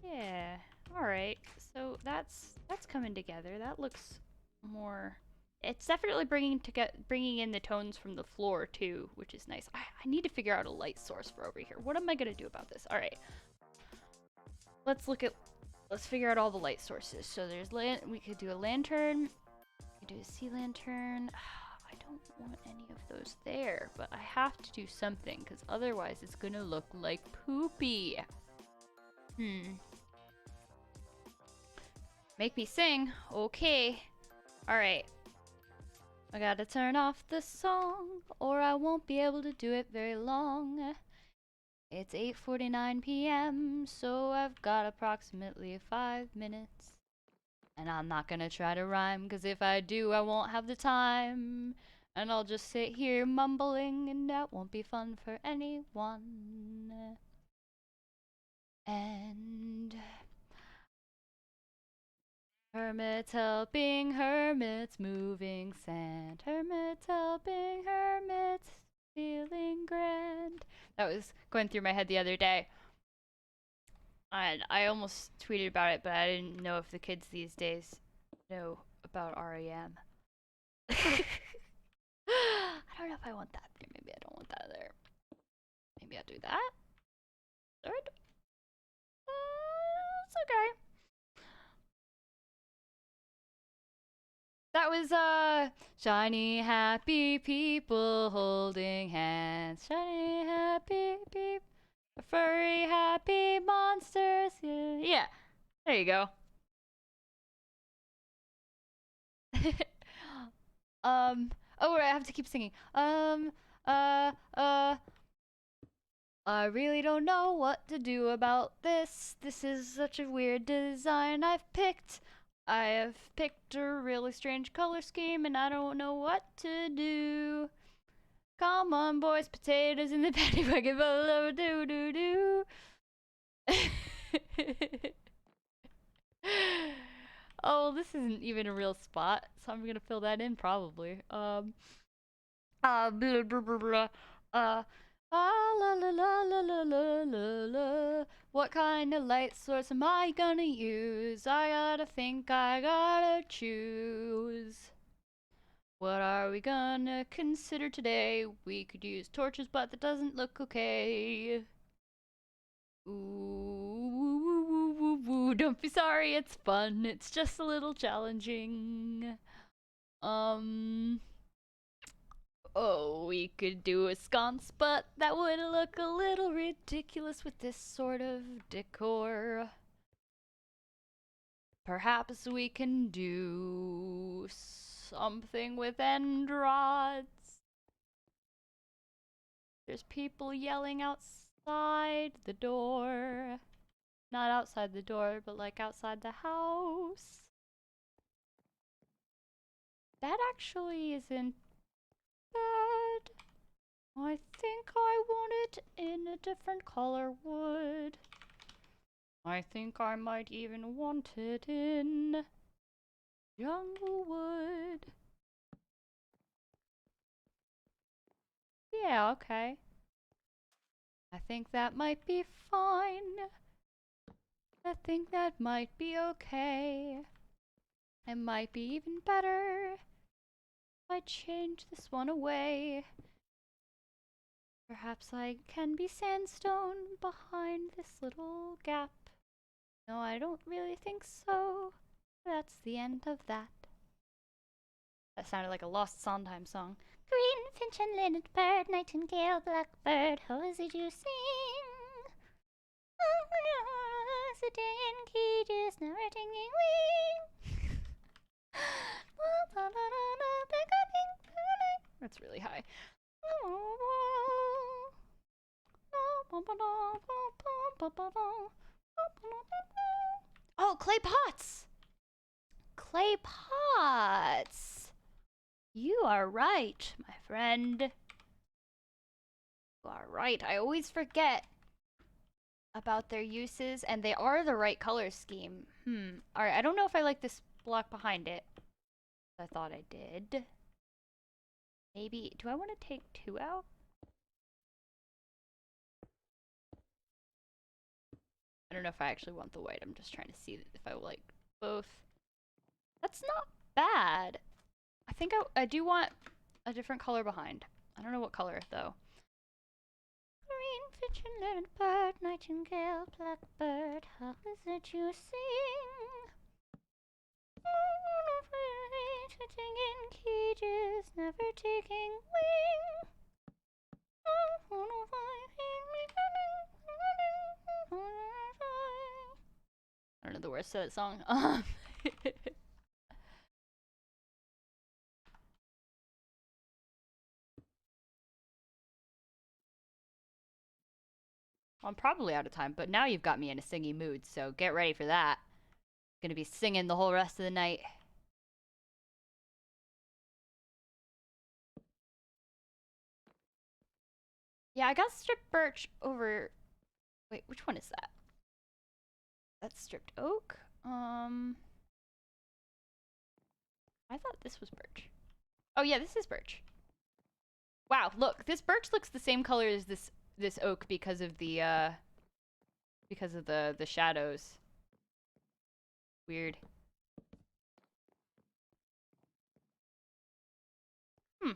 Yeah, alright. So that's coming together. That looks more... It's definitely bringing in the tones from the floor too, which is nice. I need to figure out a light source for over here. What am I gonna do about this? All right, let's figure out all the light sources. So there's we could do a lantern. We could do a sea lantern. I don't want any of those there, but I have to do something because otherwise it's gonna look like poopy. Make me sing. Okay. All right. I gotta turn off the song, or I won't be able to do it very long. It's 8:49 p.m., so I've got approximately 5 minutes. And I'm not gonna try to rhyme, cause if I do, I won't have the time. And I'll just sit here mumbling, and that won't be fun for anyone. And hermits helping hermits, moving sand. Hermits helping hermits, feeling grand. That was going through my head the other day. And I almost tweeted about it, but I didn't know if the kids these days know about REM. I don't know if I want that there. Maybe I don't want that there. Maybe I'll do that. Third? It's okay. That was shiny happy people holding hands. Shiny happy people, furry happy monsters. Yeah. There you go. Oh, I have to keep singing. Uh, uh, I really don't know what to do about this. This is such a weird design I've picked. I have picked a really strange color scheme and I don't know what to do. Come on, boys, potatoes in the paddy wagon, do do do. Oh, this isn't even a real spot, so I'm gonna fill that in probably. Blah, blah, blah, blah. La la la la la la la la. What kind of light source am I gonna use? I gotta think, I gotta choose. What are we gonna consider today? We could use torches, but that doesn't look okay. Ooh, don't be sorry, it's fun. It's just a little challenging. Oh, we could do a sconce, but that would look a little ridiculous with this sort of decor. Perhaps we can do something with end rods. There's people yelling outside the door. Not outside the door, but like outside the house. That actually isn't bad. I think I want it in a different color wood. I think I might even want it in jungle wood. Yeah, okay. I think that might be fine. I think that might be okay. It might be even better if I change this one away. Perhaps I can be sandstone behind this little gap. No, I don't really think so. That's the end of that. That sounded like a Lost Sondheim song. Green finch and linnet bird, nightingale, blackbird, how is it you sing? Sitting in cages, never taking wing. That's really high. Oh, clay pots! Clay pots! You are right, my friend. You are right. I always forget about their uses, and they are the right color scheme. Alright, I don't know if I like this block behind it. I thought I did. Maybe, do I want to take 2 out? I don't know if I actually want the white. I'm just trying to see if I like both. That's not bad. I think I do want a different color behind. I don't know what color, though. Green finch and linnet bird, nightingale, blackbird, how is it you sing? Sitting in cages, never taking wing. I don't know the words to that song. I'm probably out of time, but now you've got me in a singing mood, so get ready for that. Gonna be singing the whole rest of the night. Yeah, I got strip birch over... Wait, which one is that? That's stripped oak. I thought this was birch. Oh yeah, this is birch. Wow, look, this birch looks the same color as this oak because of the shadows. Weird. Hmm.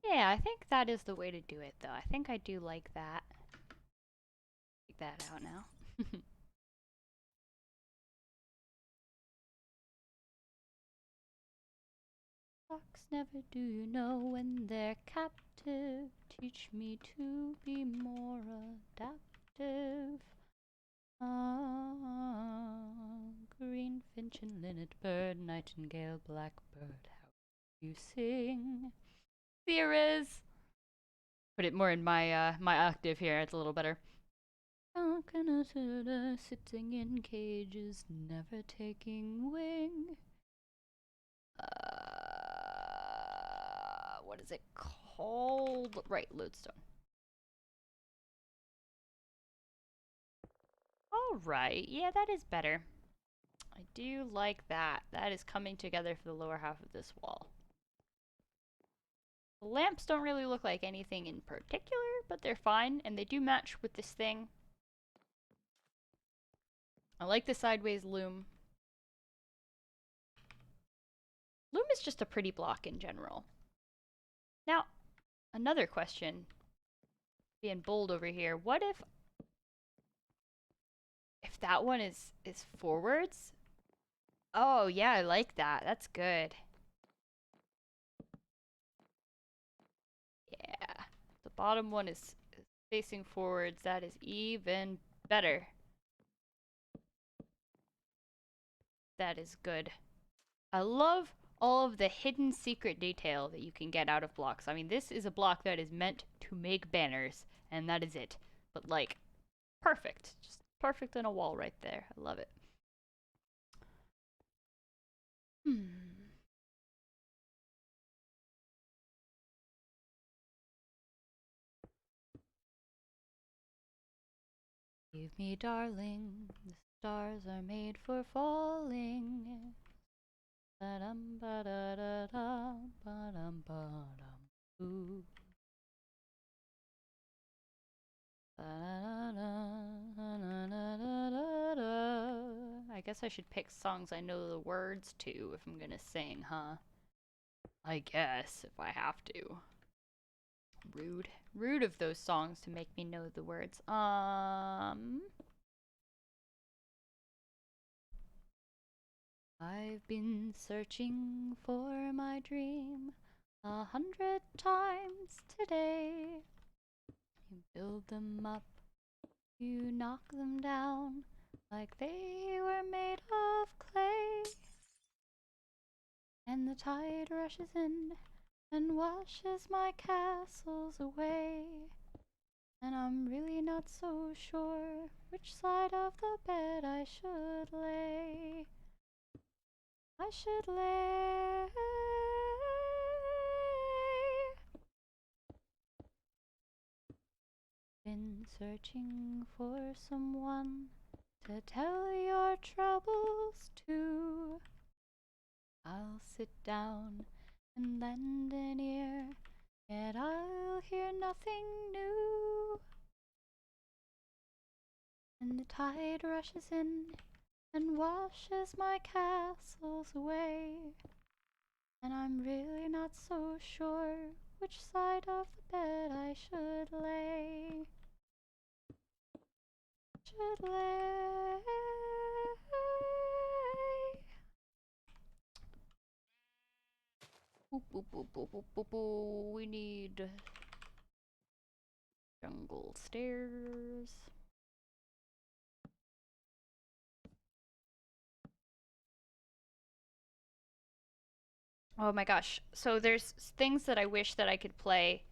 Yeah, I think that is the way to do it though. I think I do like that. Take that out now. Fox, never do you know when they're captive. Teach me to be more adaptive. Ah, green finch and linnet bird, nightingale, blackbird, how you sing. There is. Put it more in my my octave here. It's a little better. Sitting in cages, never taking wing. What is it called? Right, lodestone. All right, yeah, that is better. I do like that. That is coming together for the lower half of this wall. The lamps don't really look like anything in particular, but they're fine, and they do match with this thing. I like the sideways loom. Loom is just a pretty block in general. Now, another question, being bold over here. What if that one is forwards? Oh, yeah, I like that. That's good. Yeah. The bottom one is facing forwards. That is even better. That is good. I love all of the hidden secret detail that you can get out of blocks. I mean, this is a block that is meant to make banners, and that is it. But, like, perfect. Just perfect in a wall right there. I love it. Leave me, darling. The stars are made for falling. Ba-dum, ba-da-da-da, ba-dum, ba-dum, ooh. I guess I should pick songs I know the words to if I'm gonna sing, huh? I guess, if I have to. Rude. Rude of those songs to make me know the words. I've been searching for my dream 100 times today. You build them up, you knock them down like they were made of clay. And the tide rushes in and washes my castles away. And I'm really not so sure which side of the bed I should lay. I should lay. Been searching for someone to tell your troubles to. I'll sit down and lend an ear, yet I'll hear nothing new. And the tide rushes in and washes my castles away. And I'm really not so sure which side of the bed I should lay. Should lay. Boop, boop, boop, boop, boop, boop, boop. We need jungle stairs. Oh my gosh. So there's things that I wish that I could play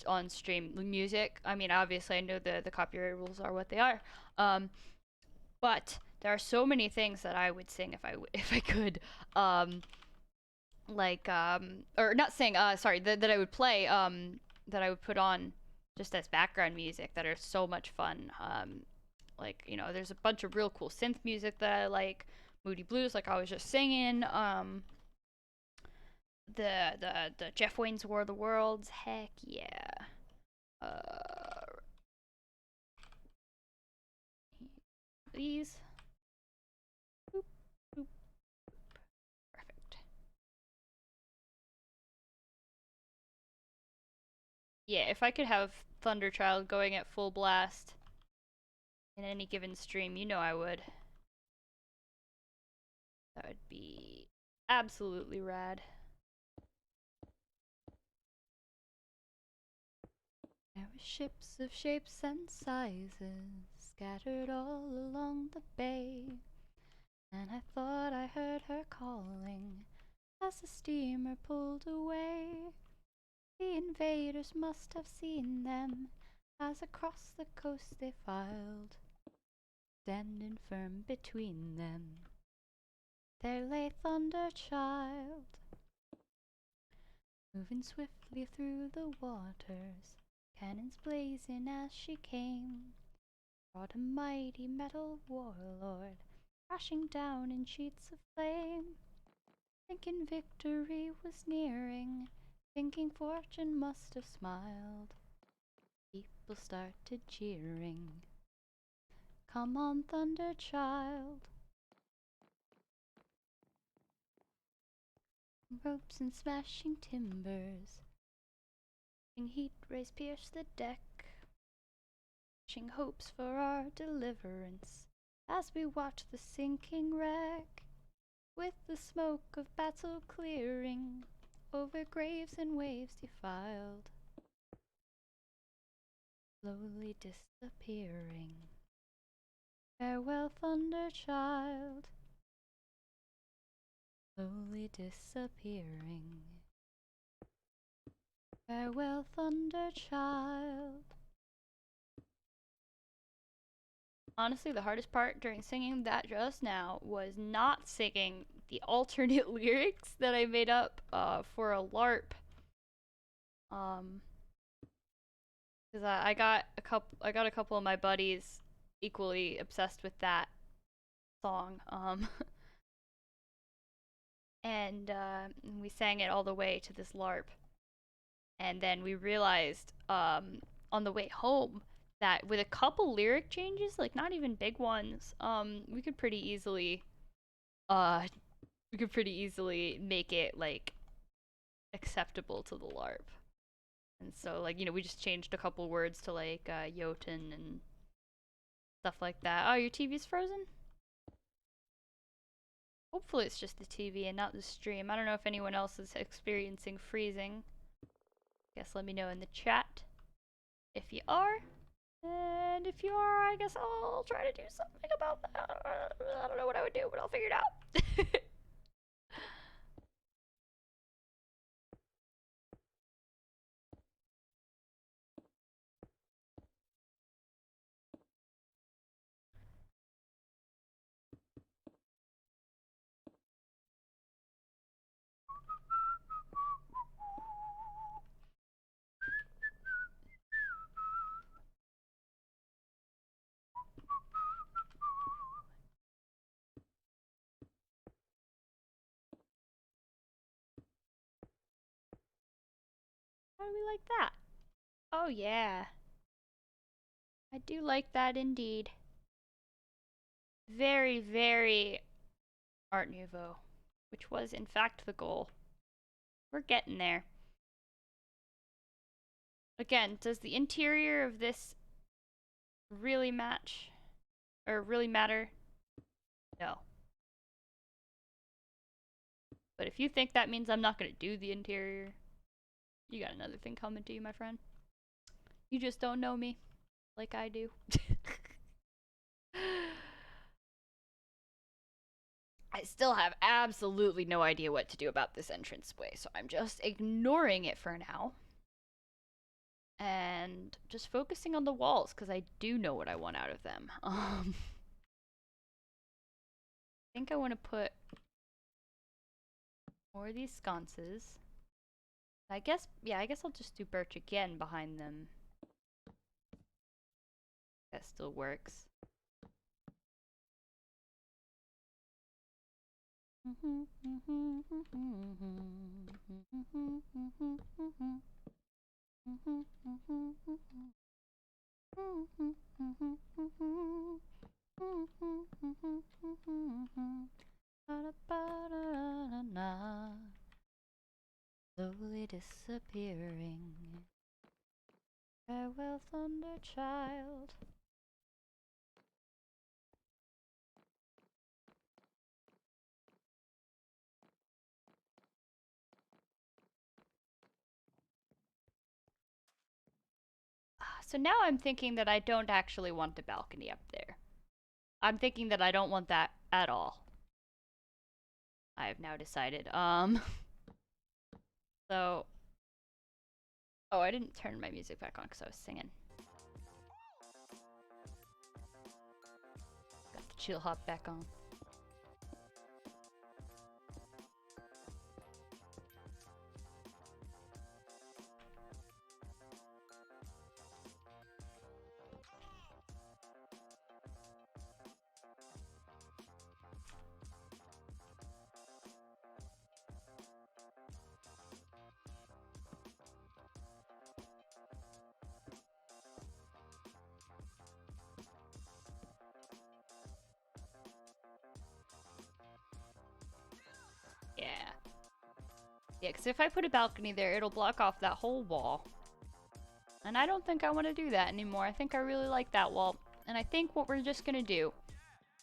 on stream music. I mean, obviously, I know the copyright rules are what they are, but there are so many things that I would sing if I could, like or not sing. Sorry, that I would play. That I would put on just as background music that are so much fun. Like, you know, there's a bunch of real cool synth music that I like. Moody Blues, like I was just singing. The Jeff Wayne's War of the Worlds. Heck yeah. These. Boop, boop. Perfect. Yeah, if I could have Thunderchild going at full blast in any given stream, you know I would. That would be absolutely rad. There were ships of shapes and sizes scattered all along the bay, and I thought I heard her calling as the steamer pulled away. The invaders must have seen them as across the coast they filed, standing firm between them there lay Thunderchild, moving swiftly through the waters, cannons blazing as she came, brought a mighty metal warlord crashing down in sheets of flame. Thinking victory was nearing, thinking fortune must have smiled, people started cheering. Come on, Thunderchild. Ropes and smashing timbers, heat rays pierce the deck, wishing hopes for our deliverance as we watch the sinking wreck, with the smoke of battle clearing over graves and waves defiled, slowly disappearing. Farewell, Thunderchild, slowly disappearing. Farewell, Thunderchild. Honestly, the hardest part during singing that just now was not singing the alternate lyrics that I made up for a LARP. Because I got a couple of my buddies equally obsessed with that song. And we sang it all the way to this LARP, and then we realized on the way home that with a couple lyric changes, like not even big ones, we could pretty easily uh make it like acceptable to the LARP. And so, like, you know, we just changed a couple words to like Jotun and stuff like that. Oh, your TV's frozen? Hopefully it's just the TV and not the stream. I don't know if anyone else is experiencing freezing. Guess let me know in the chat if you are. And if you are, I guess I'll try to do something about that. I don't know what I would do, but I'll figure it out. How do we like that? Oh yeah, I do like that indeed. Very, very Art Nouveau, which was in fact the goal. We're getting there. Again, does the interior of this really match? Or really matter? No. But if you think that means I'm not gonna do the interior, you got another thing coming to you, my friend. You just don't know me like I do. I still have absolutely no idea what to do about this entranceway, so I'm just ignoring it for now. and just focusing on the walls because I do know what I want out of them. I think I want to put more of these sconces. I guess, yeah, I guess I'll just do birch again behind them. That still works. Slowly disappearing. Farewell, Thunder Child. So now I'm thinking that I don't actually want a balcony up there. I'm thinking that I don't want that at all. I have now decided. So... Oh, I didn't turn my music back on because I was singing. Got the chill hop back on. Yeah. Yeah, because if I put a balcony there, it'll block off that whole wall. And I don't think I want to do that anymore. I think I really like that wall. And I think what we're just going to do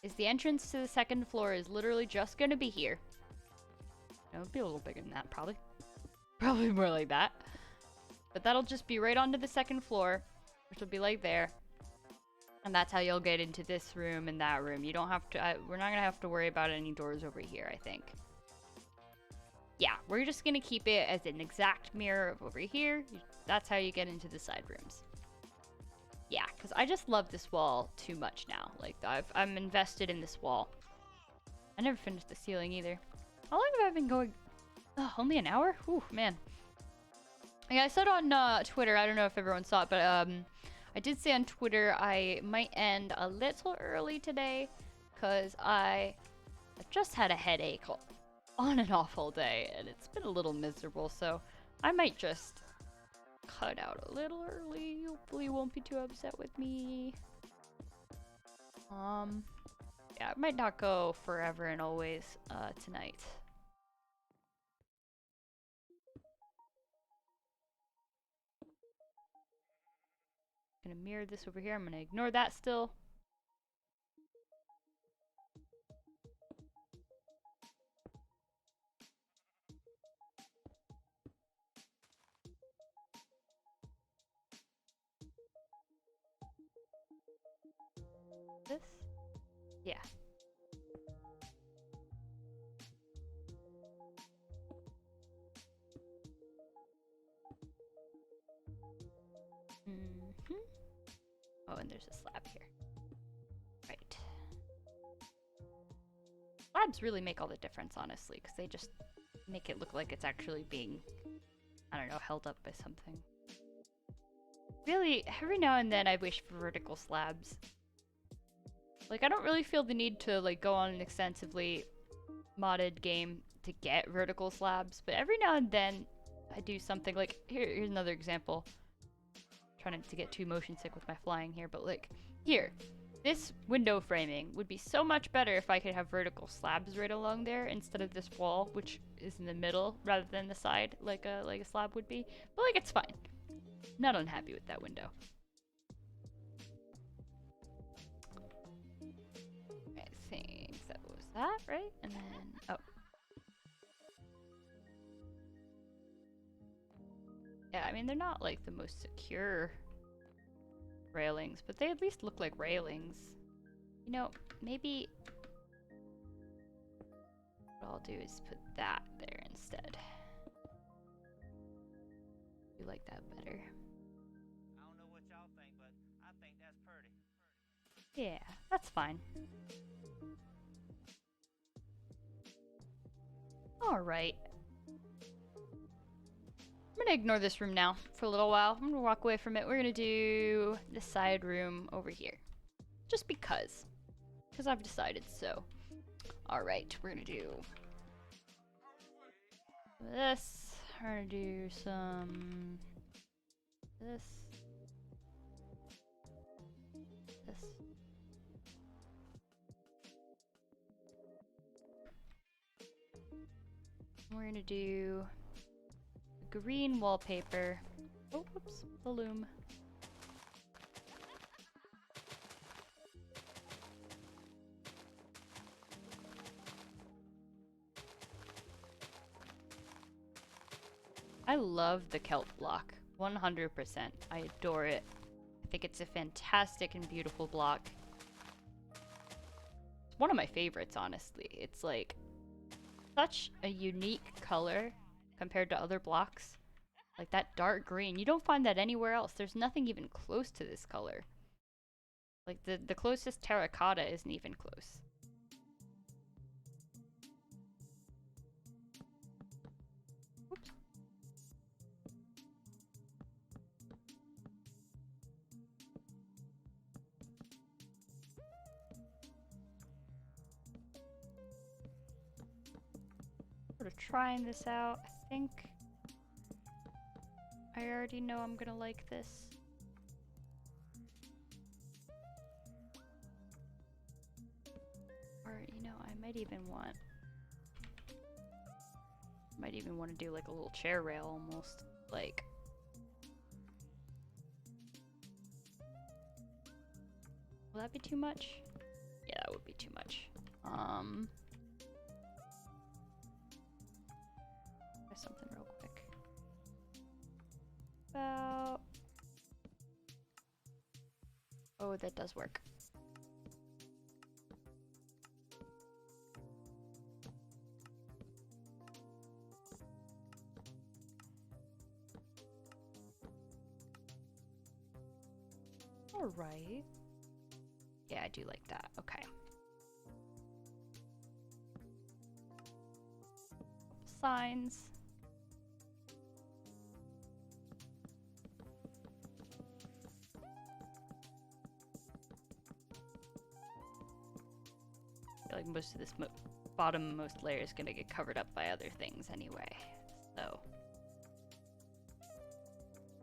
is the entrance to the second floor is literally just going to be here. No, it'll be a little bigger than that, probably. Probably more like that. But that'll just be right onto the second floor, which will be like there. And that's how you'll get into this room and that room. You don't have to, we're not going to have to worry about any doors over here, I think. Yeah, we're just going to keep it as an exact mirror of over here. That's how you get into the side rooms. Yeah, because I just love this wall too much now. Like, I'm invested in this wall. I never finished the ceiling either. How long have I been going? Oh, only an hour? Ooh, man. Yeah, I said on Twitter, I don't know if everyone saw it, but I did say on Twitter I might end a little early today because I just had a headache on and off all day, and it's been a little miserable, so I might just cut out a little early. Hopefully you won't be too upset with me. Yeah, it might not go forever and always tonight. Gonna mirror this over here. I'm gonna ignore that still. This? Yeah. Mm-hmm. Oh, and there's a slab here. Right. Slabs really make all the difference, honestly, because they just make it look like it's actually being, I don't know, held up by something. Really, every now and then I wish for vertical slabs. Like, I don't really feel the need to, like, go on an extensively modded game to get vertical slabs, but every now and then I do something like, here's another example. I'm trying not to get too motion sick with my flying here, but like, here. This window framing would be so much better if I could have vertical slabs right along there instead of this wall, which is in the middle rather than the side like a slab would be. But like, it's fine. Not unhappy with that window. I think that was that, right? And then, oh. Yeah, I mean, they're not like the most secure railings, but they at least look like railings. You know, maybe what I'll do is put that there instead. You like that better. Yeah, that's fine. Alright. I'm gonna ignore this room now for a little while. I'm gonna walk away from it. We're gonna do the side room over here. Just because. Because I've decided so. Alright, we're gonna do this. We're gonna do some... this. This. We're gonna do green wallpaper. Oh, whoops, the loom. I love the kelp block. 100%. I adore it. I think it's a fantastic and beautiful block. It's one of my favorites, honestly. It's like such a unique color compared to other blocks. Like that dark green. You don't find that anywhere else. There's nothing even close to this color. Like the closest terracotta isn't even close. Oops. Sort of trying this out. I think I already know I'm gonna like this. Or, you know, I might even want to do like a little chair rail almost. Like, will that be too much? Yeah, that would be too much. Try something real quick. About... oh, that does work. Alright. Yeah, I do like that. Okay. Signs. I feel like most of this bottommost layer is gonna get covered up by other things anyway. So,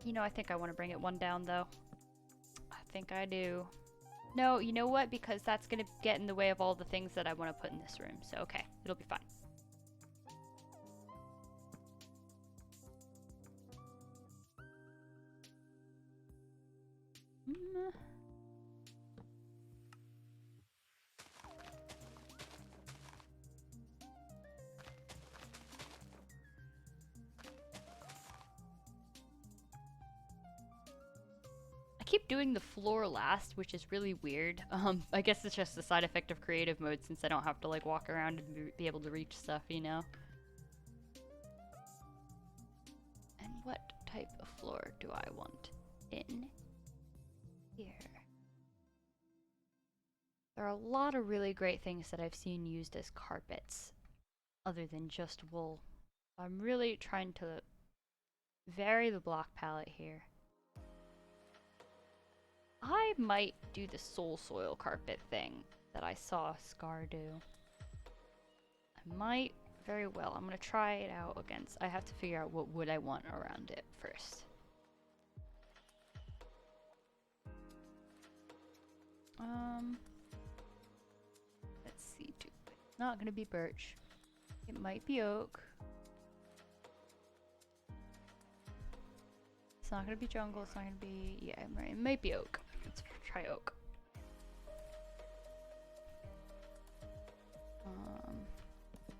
you know, I think I want to bring it one down though. I think I do. No, you know what? Because that's gonna get in the way of all the things that I want to put in this room. So, okay, it'll be fine. I keep doing the floor last, which is really weird. I guess it's just a side effect of creative mode since I don't have to like walk around and be able to reach stuff, you know? And what type of floor do I want in here? There are a lot of really great things that I've seen used as carpets other than just wool. I'm really trying to vary the block palette here. I might do the soul soil carpet thing that I saw Scar do. I might very well. I'm gonna try it out against. I have to figure out what wood I want around it first. Let's see. It's not gonna be birch. It might be oak. It's not gonna be jungle. It's not gonna be. Yeah, it might be oak. Let's try oak.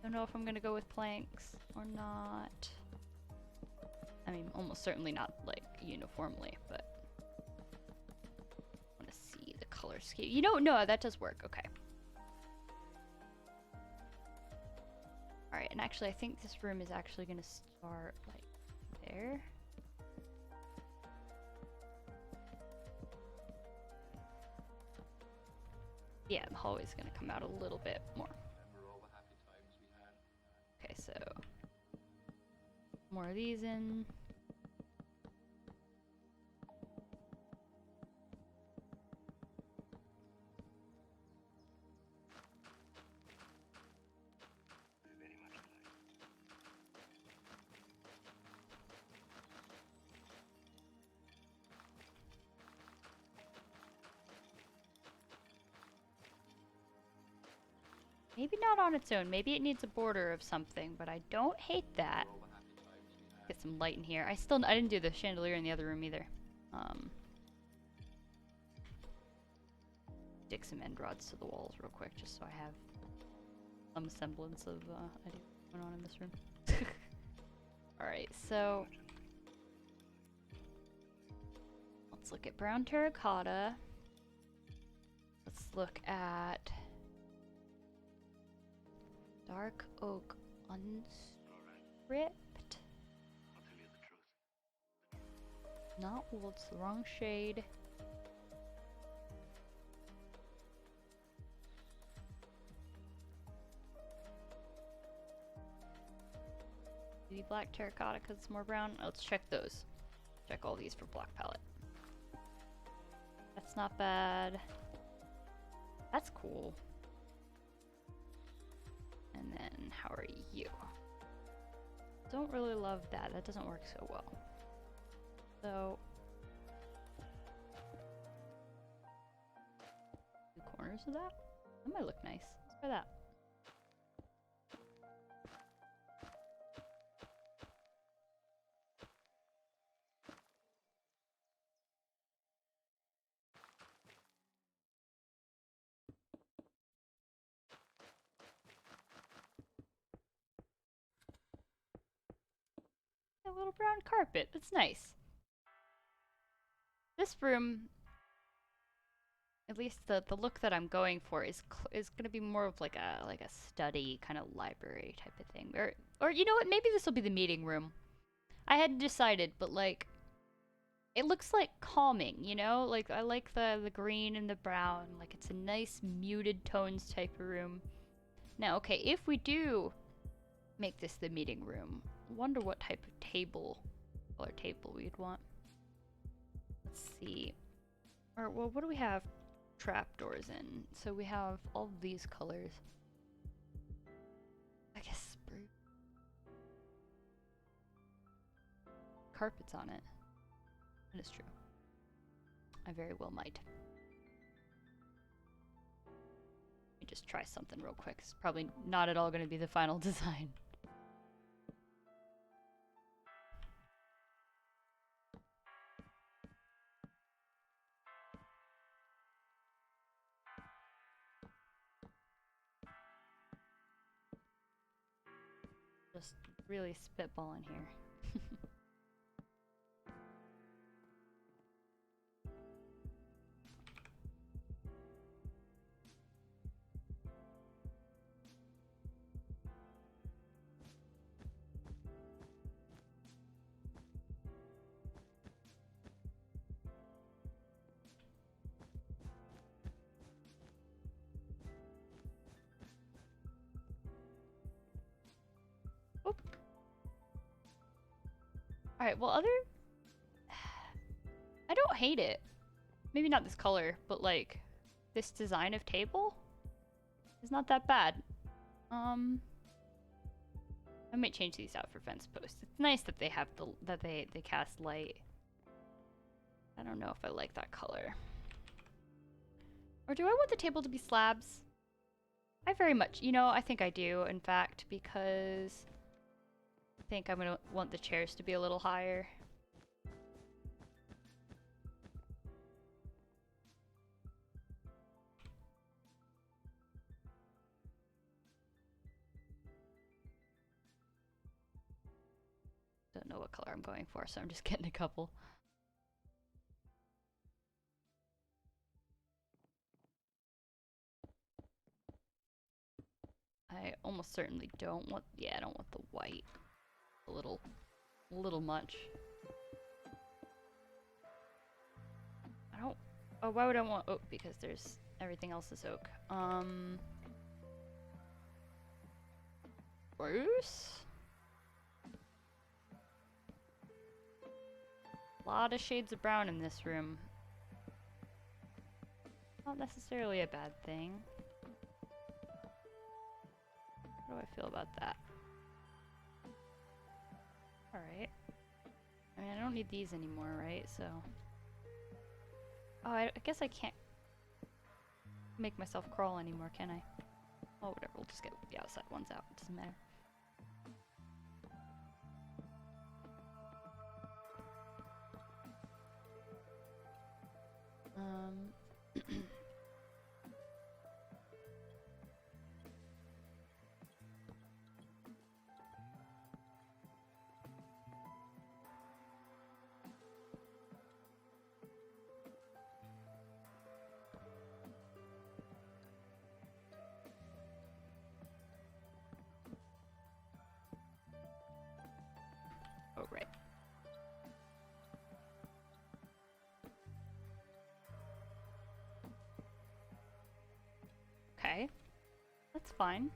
Don't know if I'm gonna go with planks or not. I mean, almost certainly not like uniformly, but I want to see the color scheme. You know, no, that does work. Okay. All right, and actually, I think this room is actually gonna start like there. Yeah, the hallway's gonna come out a little bit more. Okay, so more of these in. Maybe not on its own. Maybe it needs a border of something, but I don't hate that. Get some light in here. I didn't do the chandelier in the other room either. Stick some end rods to the walls real quick, just so I have some semblance of idea what's going on in this room. Alright, so let's look at brown terracotta. Let's look at dark oak unscript. Not wool, it's the wrong shade. Maybe black terracotta because it's more brown. Let's check those. Check all these for black palette. That's not bad. That's cool. And then how are you? Don't really love that. That doesn't work so well. So two corners of that? That might look nice. Let's try that. A little brown carpet. That's nice. This room, at least the look that I'm going for, is going to be more of like a study kind of library type of thing. Or you know what? Maybe this will be the meeting room. I hadn't decided, but like it looks like calming, you know? Like I like the green and the brown. Like it's a nice muted tones type of room. Now, okay, if we do make this the meeting room, wonder what type of color table we'd want. Let's see. Or, well, what do we have trapdoors in? So we have all of these colors. I guess spruce. Carpets on it. That is true. I very well might. Let me just try something real quick. It's probably not at all going to be the final design. Just really spitballing here. Oop. Alright, well, I don't hate it. Maybe not this color, but like this design of table is not that bad. I might change these out for fence posts. It's nice that they have they cast light. I don't know if I like that color. Or do I want the table to be slabs? I very much, I think I do, in fact, because I think I'm gonna want the chairs to be a little higher. Don't know what color I'm going for, so I'm just getting a couple. I almost certainly don't want, I don't want the white. A little much. Oh, why would I want oak? Because there's Everything else is oak. Spruce? A lot of shades of brown in this room. Not necessarily a bad thing. How do I feel about that? Alright. I mean, I don't need these anymore, right? So... Oh, I guess I can't make myself crawl anymore, can I? Oh, whatever. We'll just get the outside ones out. It doesn't matter. Oh, right. Okay. That's fine.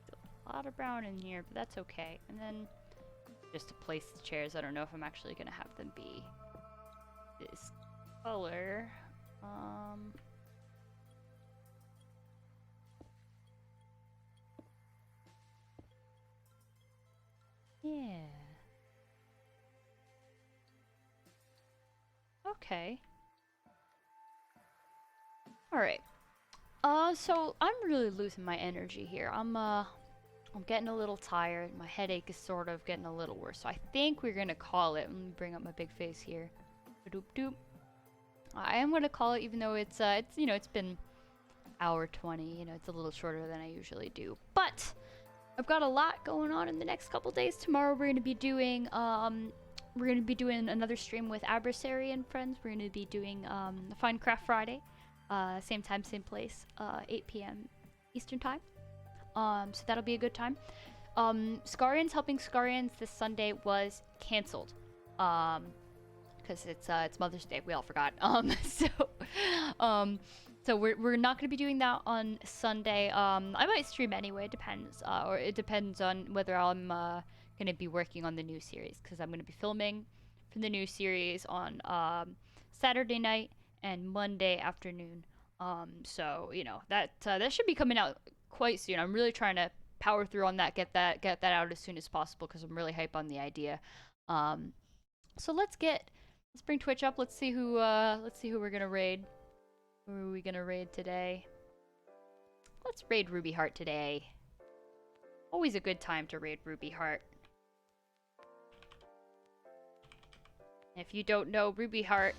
Still a lot of brown in here, but that's okay. And then just to place the chairs, I don't know if I'm actually gonna have them be this color. Yeah. Okay. Alright. So I'm really losing my energy here. I'm getting a little tired. My headache is sort of getting a little worse. So I think we're gonna call it. Let me bring up my big face here. Doop doop. I am gonna call it, even though it's you know, it's been hour 20. You know, it's a little shorter than I usually do. But I've got a lot going on in the next couple days. Tomorrow we're gonna be doing another stream with Adversary and friends. We're gonna be doing the Fine Craft Friday. Same time, same place, 8 p.m. Eastern time. So that'll be a good time. Scarians Helping Scarians this Sunday was canceled. Because it's Mother's Day. We all forgot. So we're not going to be doing that on Sunday. I might stream anyway. Depends. Or it depends on whether I'm going to be working on the new series, because I'm going to be filming for the new series on Saturday night and Monday afternoon. So you know that should be coming out quite soon. I'm really trying to power through on that, get that out as soon as possible, because I'm really hype on the idea. So let's bring Twitch up. Let's see who we're gonna raid. Who are we gonna raid today? Let's raid Ruby Heart today. Always a good time to raid Ruby Heart. If you don't know, Ruby Heart,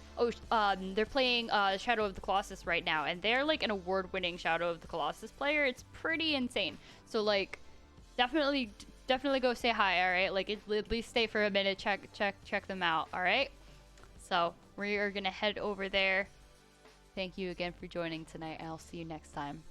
they're playing Shadow of the Colossus right now, and they're like an award-winning Shadow of the Colossus player. It's pretty insane. So like, definitely go say hi. All right, like at least stay for a minute, check them out. All right. So we are gonna head over there. Thank you again for joining tonight, and I'll see you next time.